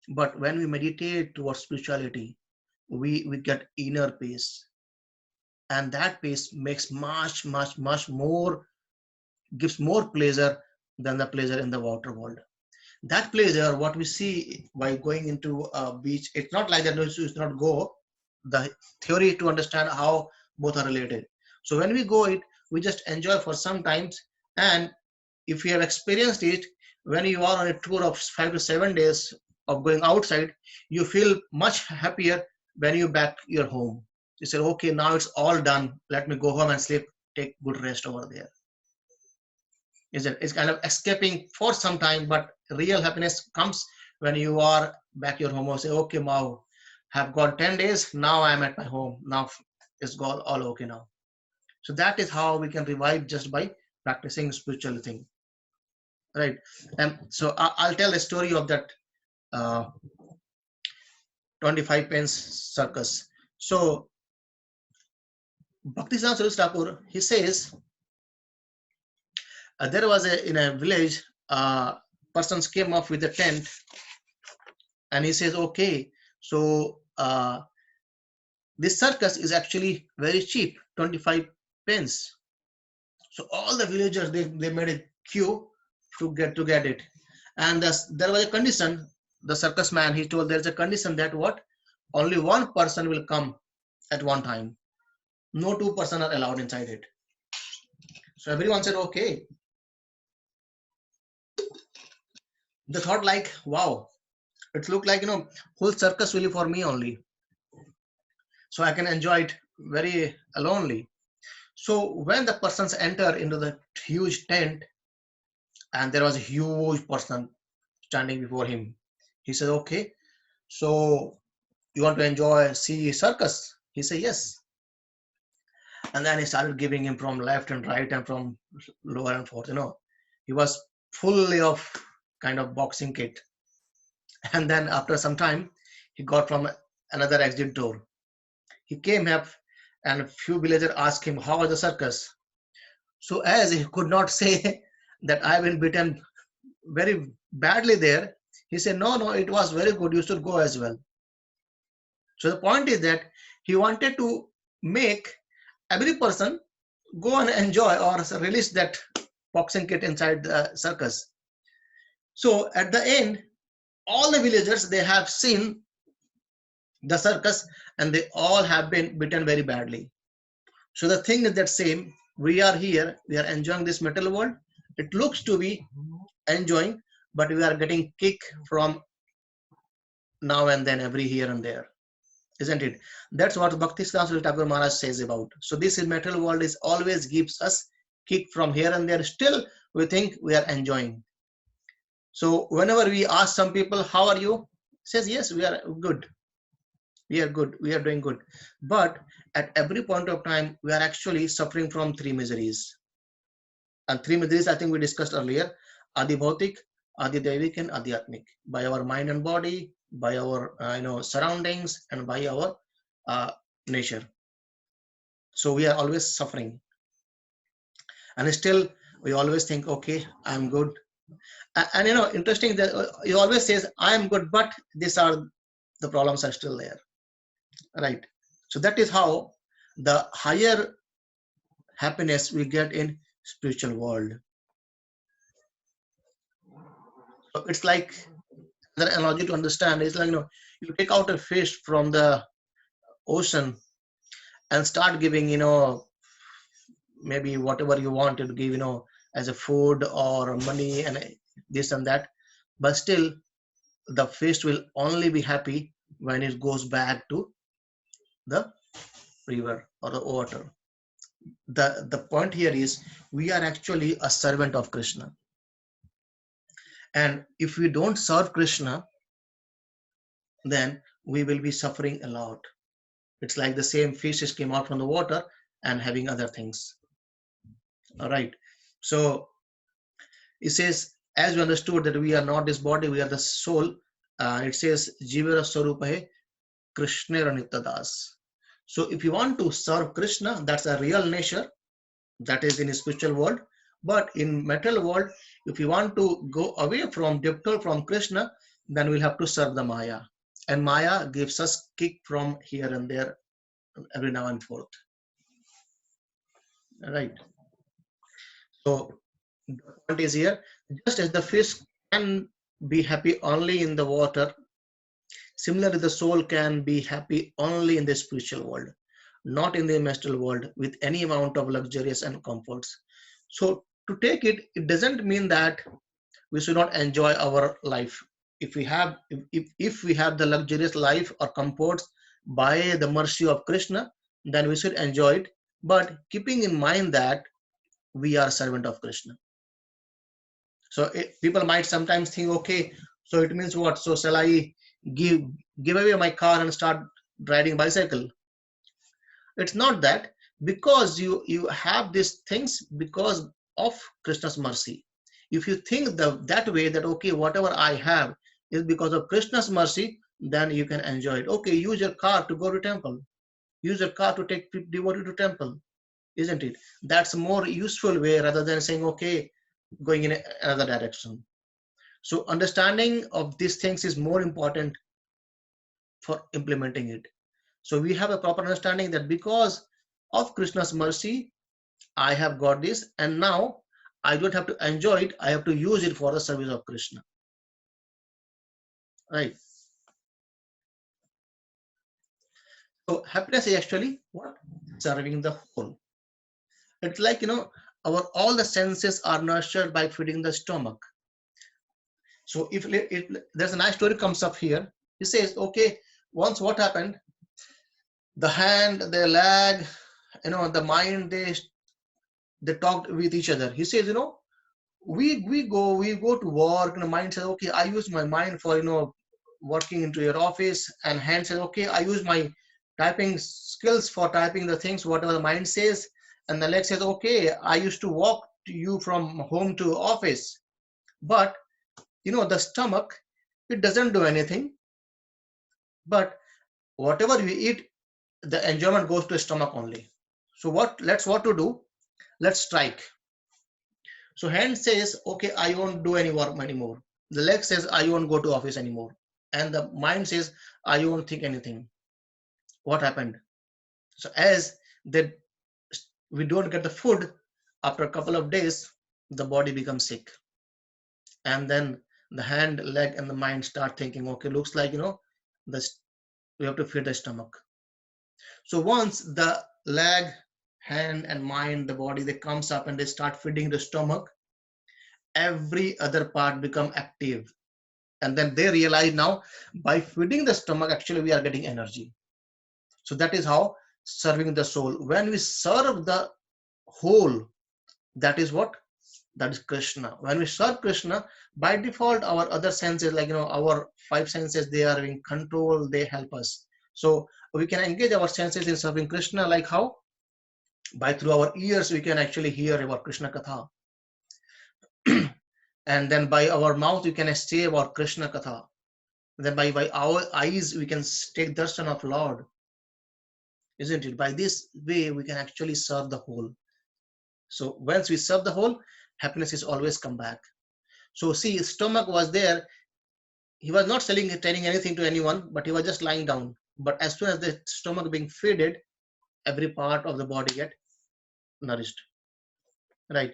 But when we meditate towards spirituality, we get inner peace, and that peace makes much more, gives more pleasure than the pleasure in the water world. That pleasure, what we see by going into a beach, it's not like that. No, it's not go. The theory to understand how both are related. So when we go it, we just enjoy for some times, and if you have experienced it, when you are on a tour of 5 to 7 days of going outside, you feel much happier when you back your home. You say, okay, now it's all done. Let me go home and sleep, take good rest over there. It's kind of escaping for some time, but real happiness comes when you are back your home or say, okay, now have gone 10 days. Now I'm at my home. Now it's gone all okay now. So that is how we can revive just by practicing spiritual thing. Right. And so I'll tell a story of that 25 pence circus. So Bhaktisiddhanta Saraswati Thakur, he says, there was in a village, persons came up with a tent, and he says, okay, so this circus is actually very cheap, 25 pence. So all the villagers, they made a queue to get it. And there was a condition, the circus man, he told there's a condition that what? Only one person will come at one time. No two persons are allowed inside it. So everyone said, okay. They thought like, wow, it looked like, whole circus really for me only. So I can enjoy it very alonely. So when the persons enter into the huge tent, and there was a huge person standing before him, he said, okay, so you want to see circus? He said, yes. And then he started giving him from left and right and from lower and forth, he was fully of kind of boxing kit. And then after some time, he got from another exit door. He came up, and a few villagers asked him, how was the circus? So as he could not say that I've been beaten very badly there, he said, no, it was very good. You should go as well. So the point is that he wanted to make every person go and enjoy or release that boxing kit inside the circus. So at the end, all the villagers, they have seen the circus, and they all have been beaten very badly. So the thing is that same, we are here, we are enjoying this material world. It looks to be enjoying, but we are getting kick from now and then, every here and there, isn't it? That's what Bhaktisiddhanta Saraswati Thakur Maharaj says about. So this material world is always gives us kick from here and there. Still, we think we are enjoying. So whenever we ask some people, how are you? Says, yes, we are good. We are good. We are doing good. But at every point of time, we are actually suffering from three miseries. And three miseries, I think we discussed earlier: Adi Bhautik, Adi Devik, and Adi Atmik. By our mind and body, by our surroundings, and by our nature. So we are always suffering. And still, We always think, okay, I'm good. And interesting that he always says, I'm good, but these are the problems are still there, right? So that is how the higher happiness we get in spiritual world. So it's like the analogy to understand is like, you take out a fish from the ocean and start giving, maybe whatever you want to give, as a food or money and this and that. But still, the fish will only be happy when it goes back to the river or the water. The point here is we are actually a servant of Krishna. And if we don't serve Krishna, then we will be suffering a lot. It's like the same fishes came out from the water and having other things. All right. So it says, as we understood that we are not this body, we are the soul. It says, Jivara Swarupahe Krishna Nityadas. So if you want to serve Krishna, that's a real nature. That is in a spiritual world. But in material world, if you want to go away from Diptal, from Krishna, then we'll have to serve the Maya. And Maya gives us kick from here and there every now and forth. Right. So the point is here, just as the fish can be happy only in the water, similarly the soul can be happy only in the spiritual world, not in the material world with any amount of luxurious and comforts. So to take it, it doesn't mean that we should not enjoy our life. If we have the luxurious life or comforts by the mercy of Krishna, then we should enjoy it, but keeping in mind that we are servant of Krishna. So people might sometimes think, okay, so it means what? So shall I give away my car and start riding bicycle? It's not that, because you have these things because of Krishna's mercy. If you think that way, that okay, whatever I have is because of Krishna's mercy, then you can enjoy it. Okay, use your car to go to temple. Use your car to take devotee to temple, isn't it? That's a more useful way rather than saying, okay, going in another direction. So understanding of these things is more important for implementing it. So we have a proper understanding that because of Krishna's mercy, I have got this, and now I don't have to enjoy it, I have to use it for the service of Krishna. Right. So happiness is actually what? Serving the whole. It's like, all the senses are nurtured by feeding the stomach. So if there's a nice story comes up here, he says, okay, once what happened, the hand, the leg, the mind, they talked with each other. He says, we go to work, and the mind says, okay, I use my mind for working into your office, and hand says, okay, I use my typing skills for typing the things whatever the mind says, and the leg says, okay, I used to walk to you from home to office. But the stomach, it doesn't do anything, but whatever we eat, the enjoyment goes to the stomach only. So what to do? Let's strike. So hand says, okay, I won't do any work anymore. The leg says, I won't go to office anymore. And the mind says, I won't think anything. What happened? So as we don't get the food, after a couple of days, the body becomes sick. And then the hand, leg, and the mind start thinking, okay, looks like, we have to feed the stomach. So once the leg, hand, and mind, the body, they comes up and they start feeding the stomach, every other part become active. And then they realize now, by feeding the stomach, actually we are getting energy. So that is how serving the soul. When we serve the whole, that is what? That is Krishna. When we serve Krishna, by default, our other senses, like, our five senses, they are in control, they help us. So we can engage our senses in serving Krishna, like how? By through our ears, we can actually hear about Krishna Katha. And then by our mouth, we can say about Krishna Katha. Then by our eyes, we can take darshan of Lord. Isn't it? By this way, we can actually serve the whole. So once we serve the whole, happiness is always come back. So see, stomach was there. He was not telling anything to anyone, but he was just lying down. But as soon as the stomach being fed, every part of the body get nourished. Right.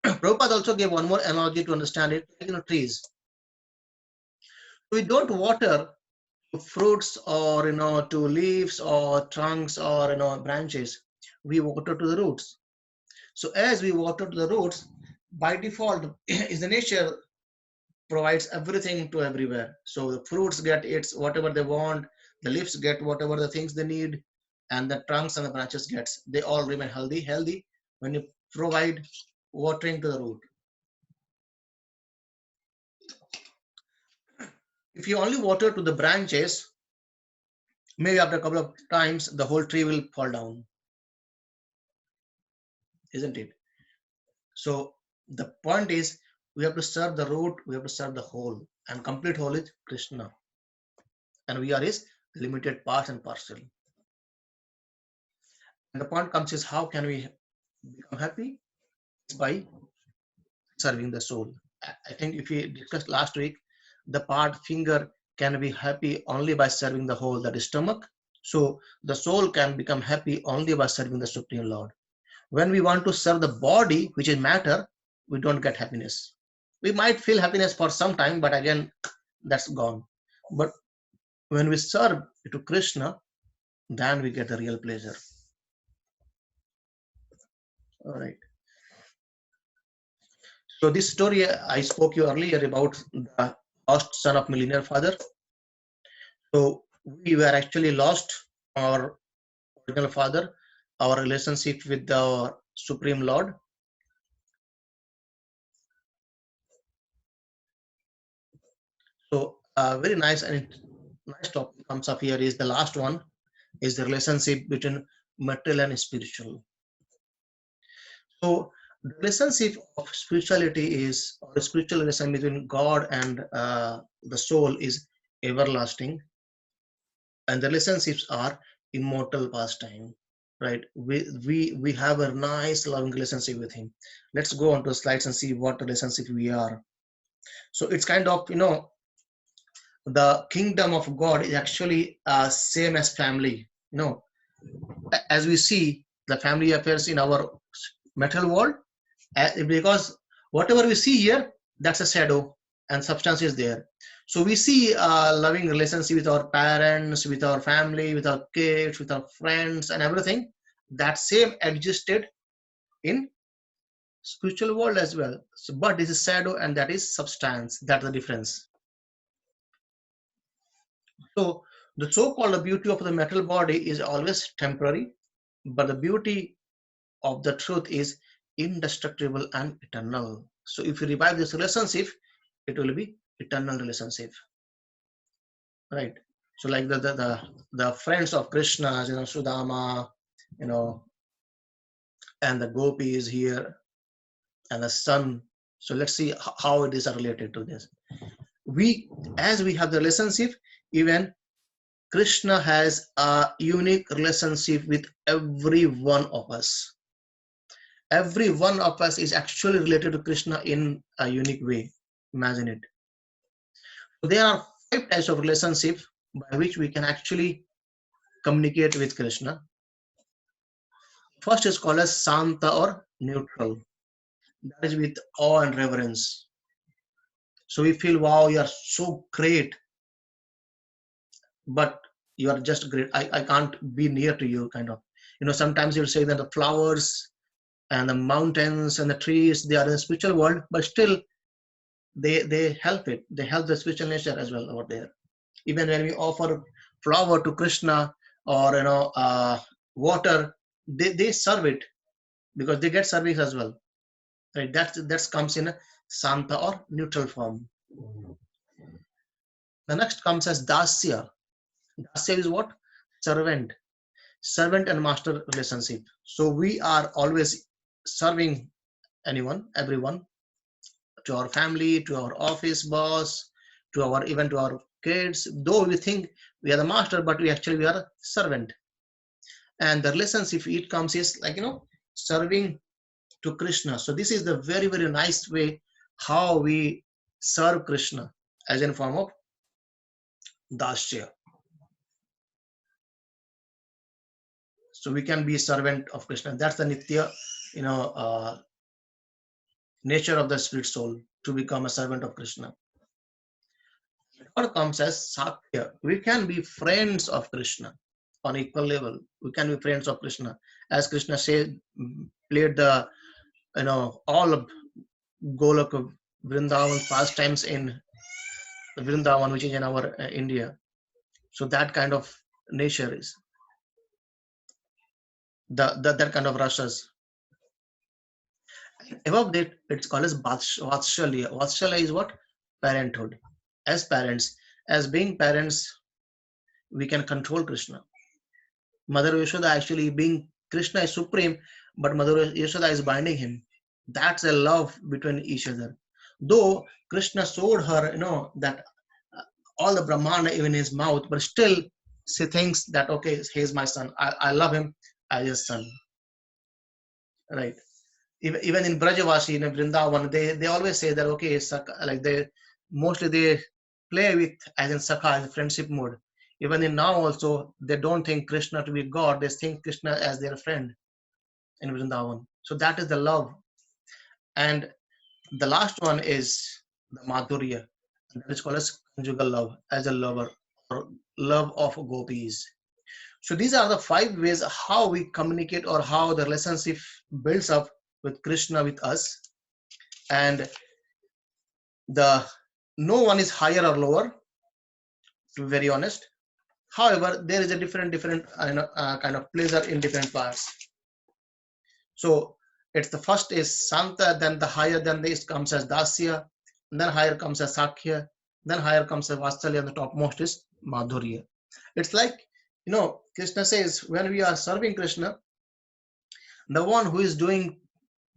Prabhupada also gave one more analogy to understand it. Trees. We don't water fruits or to leaves or trunks or branches. We water to the roots. So as we water to the roots, by default, is the nature provides everything to everywhere. So the fruits get its whatever they want, the leaves get whatever the things they need, and the trunks and the branches gets. They all remain healthy when you provide watering to the root. If you only water to the branches, maybe after a couple of times, the whole tree will fall down. Isn't it? So the point is, we have to serve the root, we have to serve the whole, and complete whole is Krishna. And we are his limited part and parcel. And the point comes is, how can we become happy? It's by serving the soul. I think if we discussed last week, the part finger can be happy only by serving the whole, that is stomach. So the soul can become happy only by serving the Supreme Lord. When we want to serve the body, which is matter, we don't get happiness. We might feel happiness for some time, but again, that's gone. But when we serve to Krishna, then we get the real pleasure. All right. So this story I spoke you earlier about the lost son of millionaire father. So we were actually lost our original father, our relationship with the Supreme Lord. So very nice and nice topic comes up here is the last one, is the relationship between material and spiritual. So the relationship of spirituality is, or the spiritual relation between God and the soul is everlasting, and the relationships are immortal pastime. Right? We have a nice loving relationship with him. Let's go on to slides and see what relationship we are. So it's kind of the kingdom of God is actually same as family. As we see the family affairs in our material world, because whatever we see here, that's a shadow and substance is there. So we see loving relationship with our parents, with our family, with our kids, with our friends and everything. That same existed in spiritual world as well. So, but this is shadow and that is substance. That's the difference. So the so-called beauty of the material body is always temporary, but the beauty of the truth is indestructible and eternal. So if you revive this relationship, it will be eternal relationship, right? So like the friends of Krishna, Sudama, and the gopis here, and the sun. So let's see how it is related to this. As we have the relationship, even Krishna has a unique relationship with every one of us. Every one of us is actually related to Krishna in a unique way. Imagine it. There are 5 types of relationship by which we can actually communicate with Krishna. First is called as Santa or neutral. That is with awe and reverence. So we feel, wow, you are so great, but you are just great. I can't be near to you, kind of. Sometimes you'll say that the flowers and the mountains and the trees, they are in the spiritual world, but still they help it. They help the spiritual nature as well over there. Even when we offer flower to Krishna or water, they serve it because they get service as well. Right? That comes in a Santa or neutral form. The next comes as Dasya. Dasya is what? Servant and master relationship. So we are always serving everyone, to our family, to our office boss, even to our kids. Though we think we are the master, but we are a servant. And the relationship it comes is like serving to Krishna. So this is the very, very nice way how we serve Krishna as in form of dasya. So we can be a servant of Krishna. That's the nitya, nature of the spirit soul, to become a servant of Krishna. What comes as Sakya. We can be friends of Krishna on equal level. We can be friends of Krishna. As Krishna said, played the, all of Golok Vrindavan pastimes in Vrindavan, which is in our India. So that kind of nature is that kind of rasas. Above that, it's called as Vatshalya. Vatshalya is what? Parenthood. As parents, as being parents, we can control Krishna. Mother Yashoda actually being Krishna is supreme, but Mother Yashoda is binding him. That's a love between each other. Though Krishna showed her, that all the Brahmana even his mouth, but still she thinks that, okay, he's my son. I love him as his son. Right. Even in Brajavasi, in Vrindavan, they always say that, okay, like they play with as in Sakha, as a friendship mode. Even in now also, they don't think Krishna to be God, they think Krishna as their friend in Vrindavan. So that is the love. And the last one is the Madhurya. That is called as conjugal love, as a lover, or love of gopis. So these are the 5 ways how we communicate, or how the relationship builds up with Krishna with us. And no one is higher or lower, to be very honest. However, there is a different kind of pleasure in different parts. So it's the first is Santa, then the higher than this comes as Dasya, and then higher comes as Sakya, then higher comes as Vatsalya, and the topmost is Madhurya. It's like, Krishna says, when we are serving Krishna, the one who is doing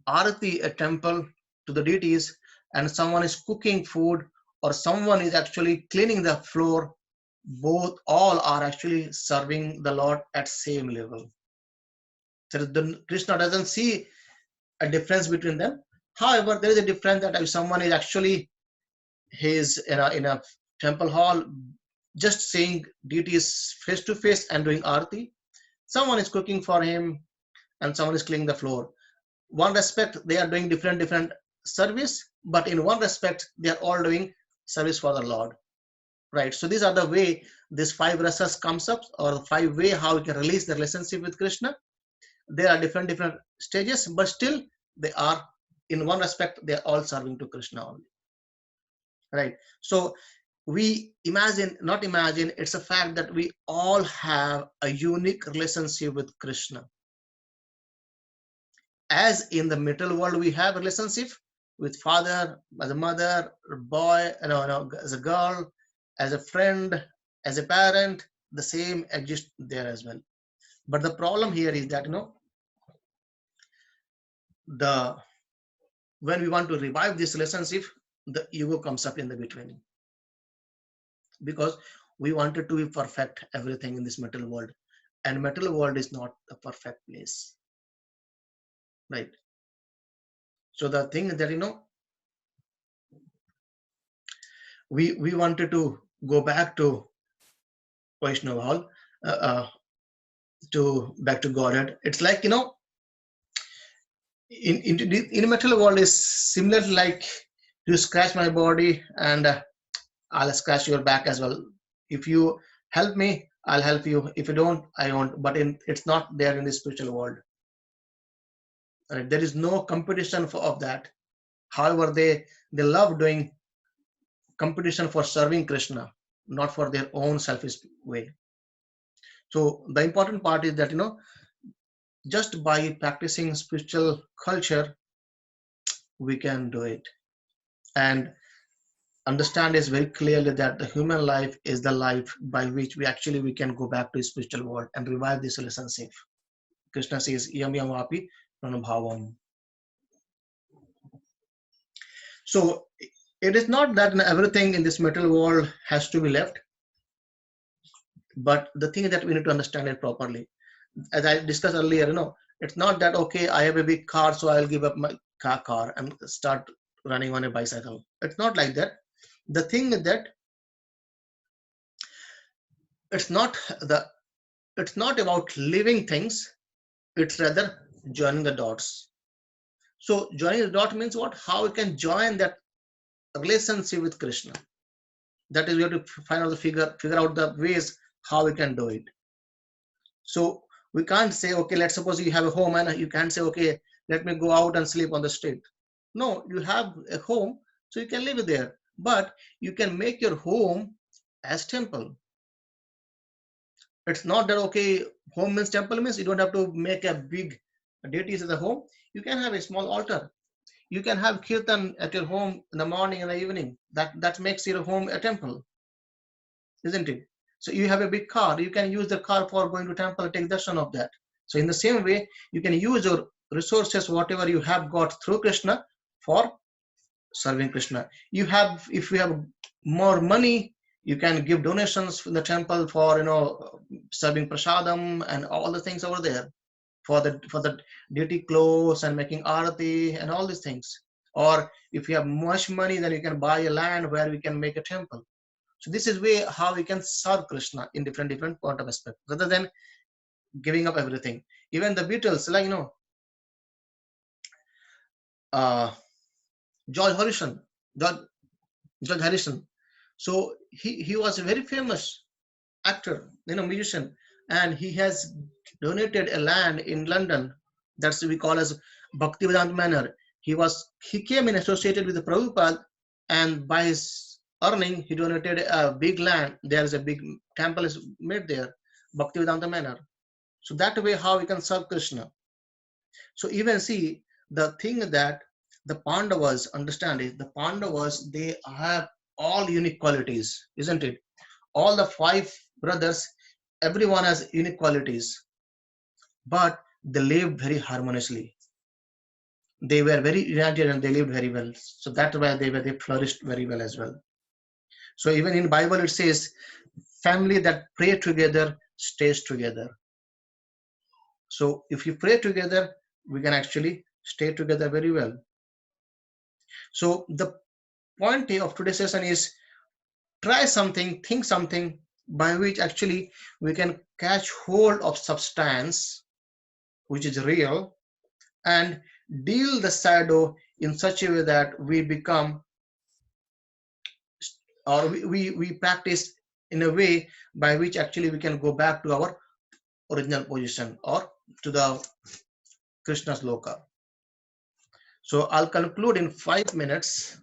Arati, a temple to the deities, and someone is cooking food, or someone is actually cleaning the floor, all are actually serving the Lord at same level. So Krishna doesn't see a difference between them. However, there is a difference that if someone is actually in a temple hall, just seeing deities face to face and doing Arati, someone is cooking for him, and someone is cleaning the floor. One respect, they are doing different service, but in one respect, they are all doing service for the Lord. Right. So these are the way this 5 rasas comes up, or the 5 way how we can release the relationship with Krishna. There are different stages, but still they are, in one respect, they are all serving to Krishna only. Right. So we it's a fact that we all have a unique relationship with Krishna. As in the material world, we have a relationship with father, as a mother, boy, as a girl, as a friend, as a parent, the same exists there as well. But the problem here is that, when we want to revive this relationship, the ego comes up in the between. Because we wanted to be perfect, everything in this material world. And material world is not a perfect place. Right. So the thing that, we wanted to go back to Vaishnava hall, back to Godhead. It's like, in material world is similar, like you scratch my body and I'll scratch your back as well. If you help me, I'll help you. If you don't, I won't. But it's not there in the spiritual world. Right? There is no competition of that. However, they love doing competition for serving Krishna, not for their own selfish way. So the important part is that, just by practicing spiritual culture, we can do it. And understand is very clearly that the human life is the life by which we can go back to the spiritual world and revive this relationship. Krishna says, yam yam api pranabhavam. So it is not that everything in this material world has to be left, but the thing is that we need to understand it properly. As I discussed earlier, It's not that, okay, I have a big car, so I'll give up my car and start running on a bicycle. It's not like that. The thing is that it's not the it's not about living things, it's rather joining the dots. So joining the dot means what? How we can join that relationship with Krishna. That is, we have to find out the figure out the ways how we can do it. So we can't say, okay, let's suppose you have a home and you can't say, okay, let me go out and sleep on the street. No, you have a home, so you can live there. But you can make your home as temple. It's not that, okay, home means temple means you don't have to make a big deities as a home. You can have a small altar. You can have kirtan at your home in the morning and the evening. That makes your home a temple, isn't it? So you have a big car, you can use the car for going to temple and take darshan of that. So in the same way, you can use your resources, whatever you have got through Krishna, for serving Krishna. If you have more money, you can give donations in the temple for serving prasadam and all the things over there, for the deity clothes and making arati and all these things. Or if you have much money, then you can buy a land where we can make a temple. So this is way how we can serve Krishna in different point of aspect, rather than giving up everything. Even the Beatles, like uh, George Harrison, George Harrison. So he was a very famous actor, musician, and he has donated a land in London. That's we call as Bhaktivedanta Manor. He came in associated with the Prabhupada, and by his earning, he donated a big land. There is a big temple is made there, Bhaktivedanta Manor. So that way, how we can serve Krishna. So even see the thing that the Pandavas understand is the Pandavas, they have all unique qualities, isn't it? All the 5 brothers, everyone has unique qualities, but they lived very harmoniously. They were very united and they lived very well. So that's why they flourished very well as well. So even in Bible it says, family that pray together stays together. So if you pray together, we can actually stay together very well. So the point of today's session is try something, think something by which actually we can catch hold of substance which is real and deal the shadow in such a way that we become, or we practice in a way by which actually we can go back to our original position or to the Krishna's loka. So I'll conclude in 5 minutes.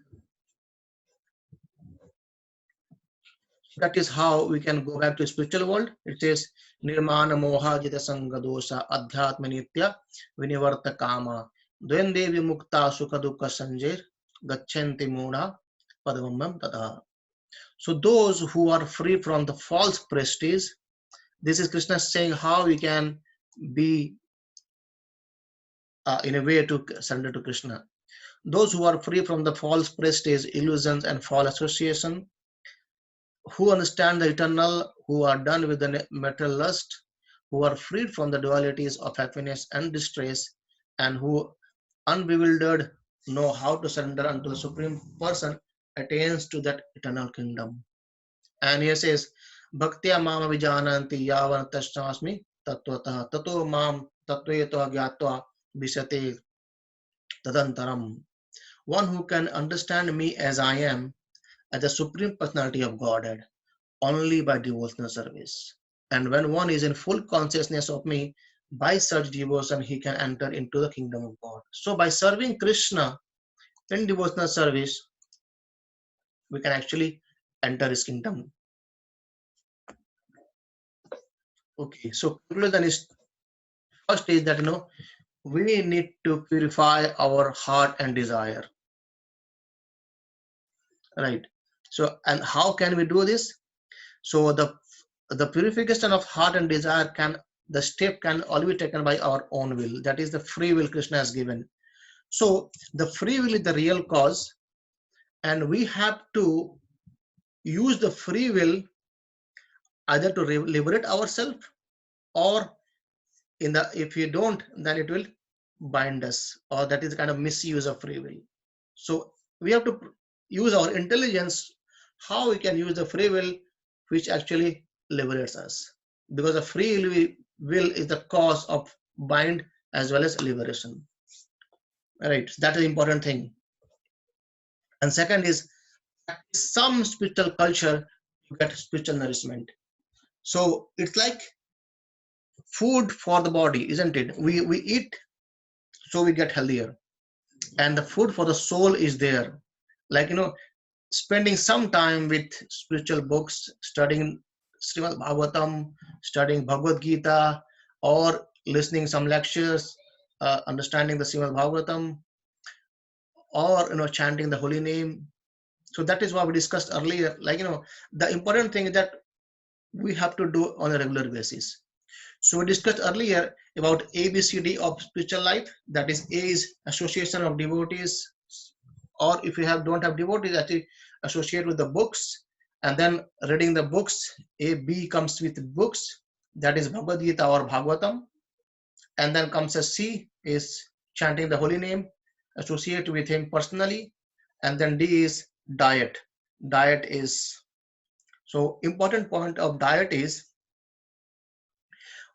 That is how we can go back to spiritual world. It says nirmana moha jita sanga dosha adhyatma nitya vinivarta kama dvende vimukta sukha dukkha sanjay gachanti muna padamam tata. So those who are free from the false prestige, this is Krishna saying how we can be in a way to surrender to Krishna. Those who are free from the false prestige, illusions and false association, who understand the eternal, who are done with the material lust, who are freed from the dualities of happiness and distress, and who unbewildered know how to surrender unto the Supreme Person, attains to that eternal kingdom. And he says, Bhaktya mama vijananti yavan tashnasmi tattvata tato mam tattveto gyatva visate tadantaram. One who can understand me as I am, as the Supreme Personality of Godhead, only by devotional service. And when one is in full consciousness of me, by such devotion, he can enter into the kingdom of God. So by serving Krishna in devotional service, we can actually enter his kingdom. Okay, so conclusion is, first is that we need to purify our heart and desire. Right. So, and how can we do this? So the purification of heart and desire the step can only be taken by our own will. That is the free will Krishna has given. So the free will is the real cause, and we have to use the free will either to liberate ourselves or if you don't, then it will bind us, or that is kind of misuse of free will. So we have to use our intelligence, how we can use the free will, which actually liberates us, because the free will is the cause of bind as well as liberation. Right, that is the important thing. And second is some spiritual culture to get spiritual nourishment. So it's like food for the body, isn't it? We eat so we get healthier, and the food for the soul is there. Like, spending some time with spiritual books, studying Srimad Bhagavatam, studying Bhagavad Gita, or listening some lectures, understanding the Srimad Bhagavatam, or chanting the holy name. So that is what we discussed earlier. Like, the important thing is that we have to do on a regular basis. So we discussed earlier about ABCD of spiritual life. That is, A is association of devotees, or if you don't have devotees, actually associate with the books, and then reading the books. B comes with books, that is Bhagavad Gita or Bhagavatam, and then comes a C is chanting the holy name, associate with him personally, and then D is diet. Diet is, so important point of diet is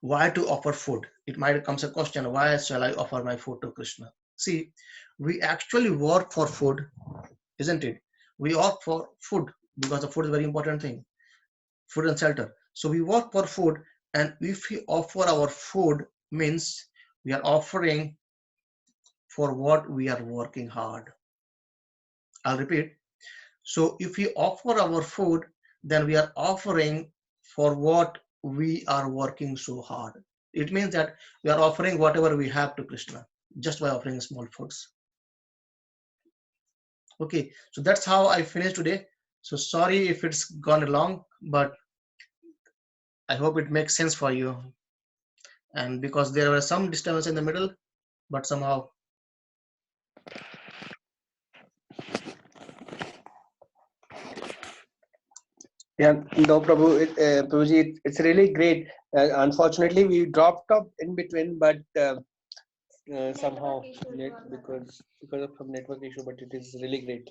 why to offer food. It might comes a question, why shall I offer my food to Krishna? See, we actually work for food, isn't it? We work for food because the food is a very important thing, food and shelter. So we work for food, and if we offer our food, means we are offering for what we are working hard. I'll repeat. So if we offer our food, then we are offering for what we are working so hard. It means that we are offering whatever we have to Krishna just by offering small foods. Okay, so that's how I finished today. So sorry if it's gone long, but I hope it makes sense for you. And because there were some disturbance in the middle, but somehow.
Yeah, no, Prabhuji, it's really great. Unfortunately, we dropped off in between, but somehow
Network issue is not
because of some network issue. But it is really great.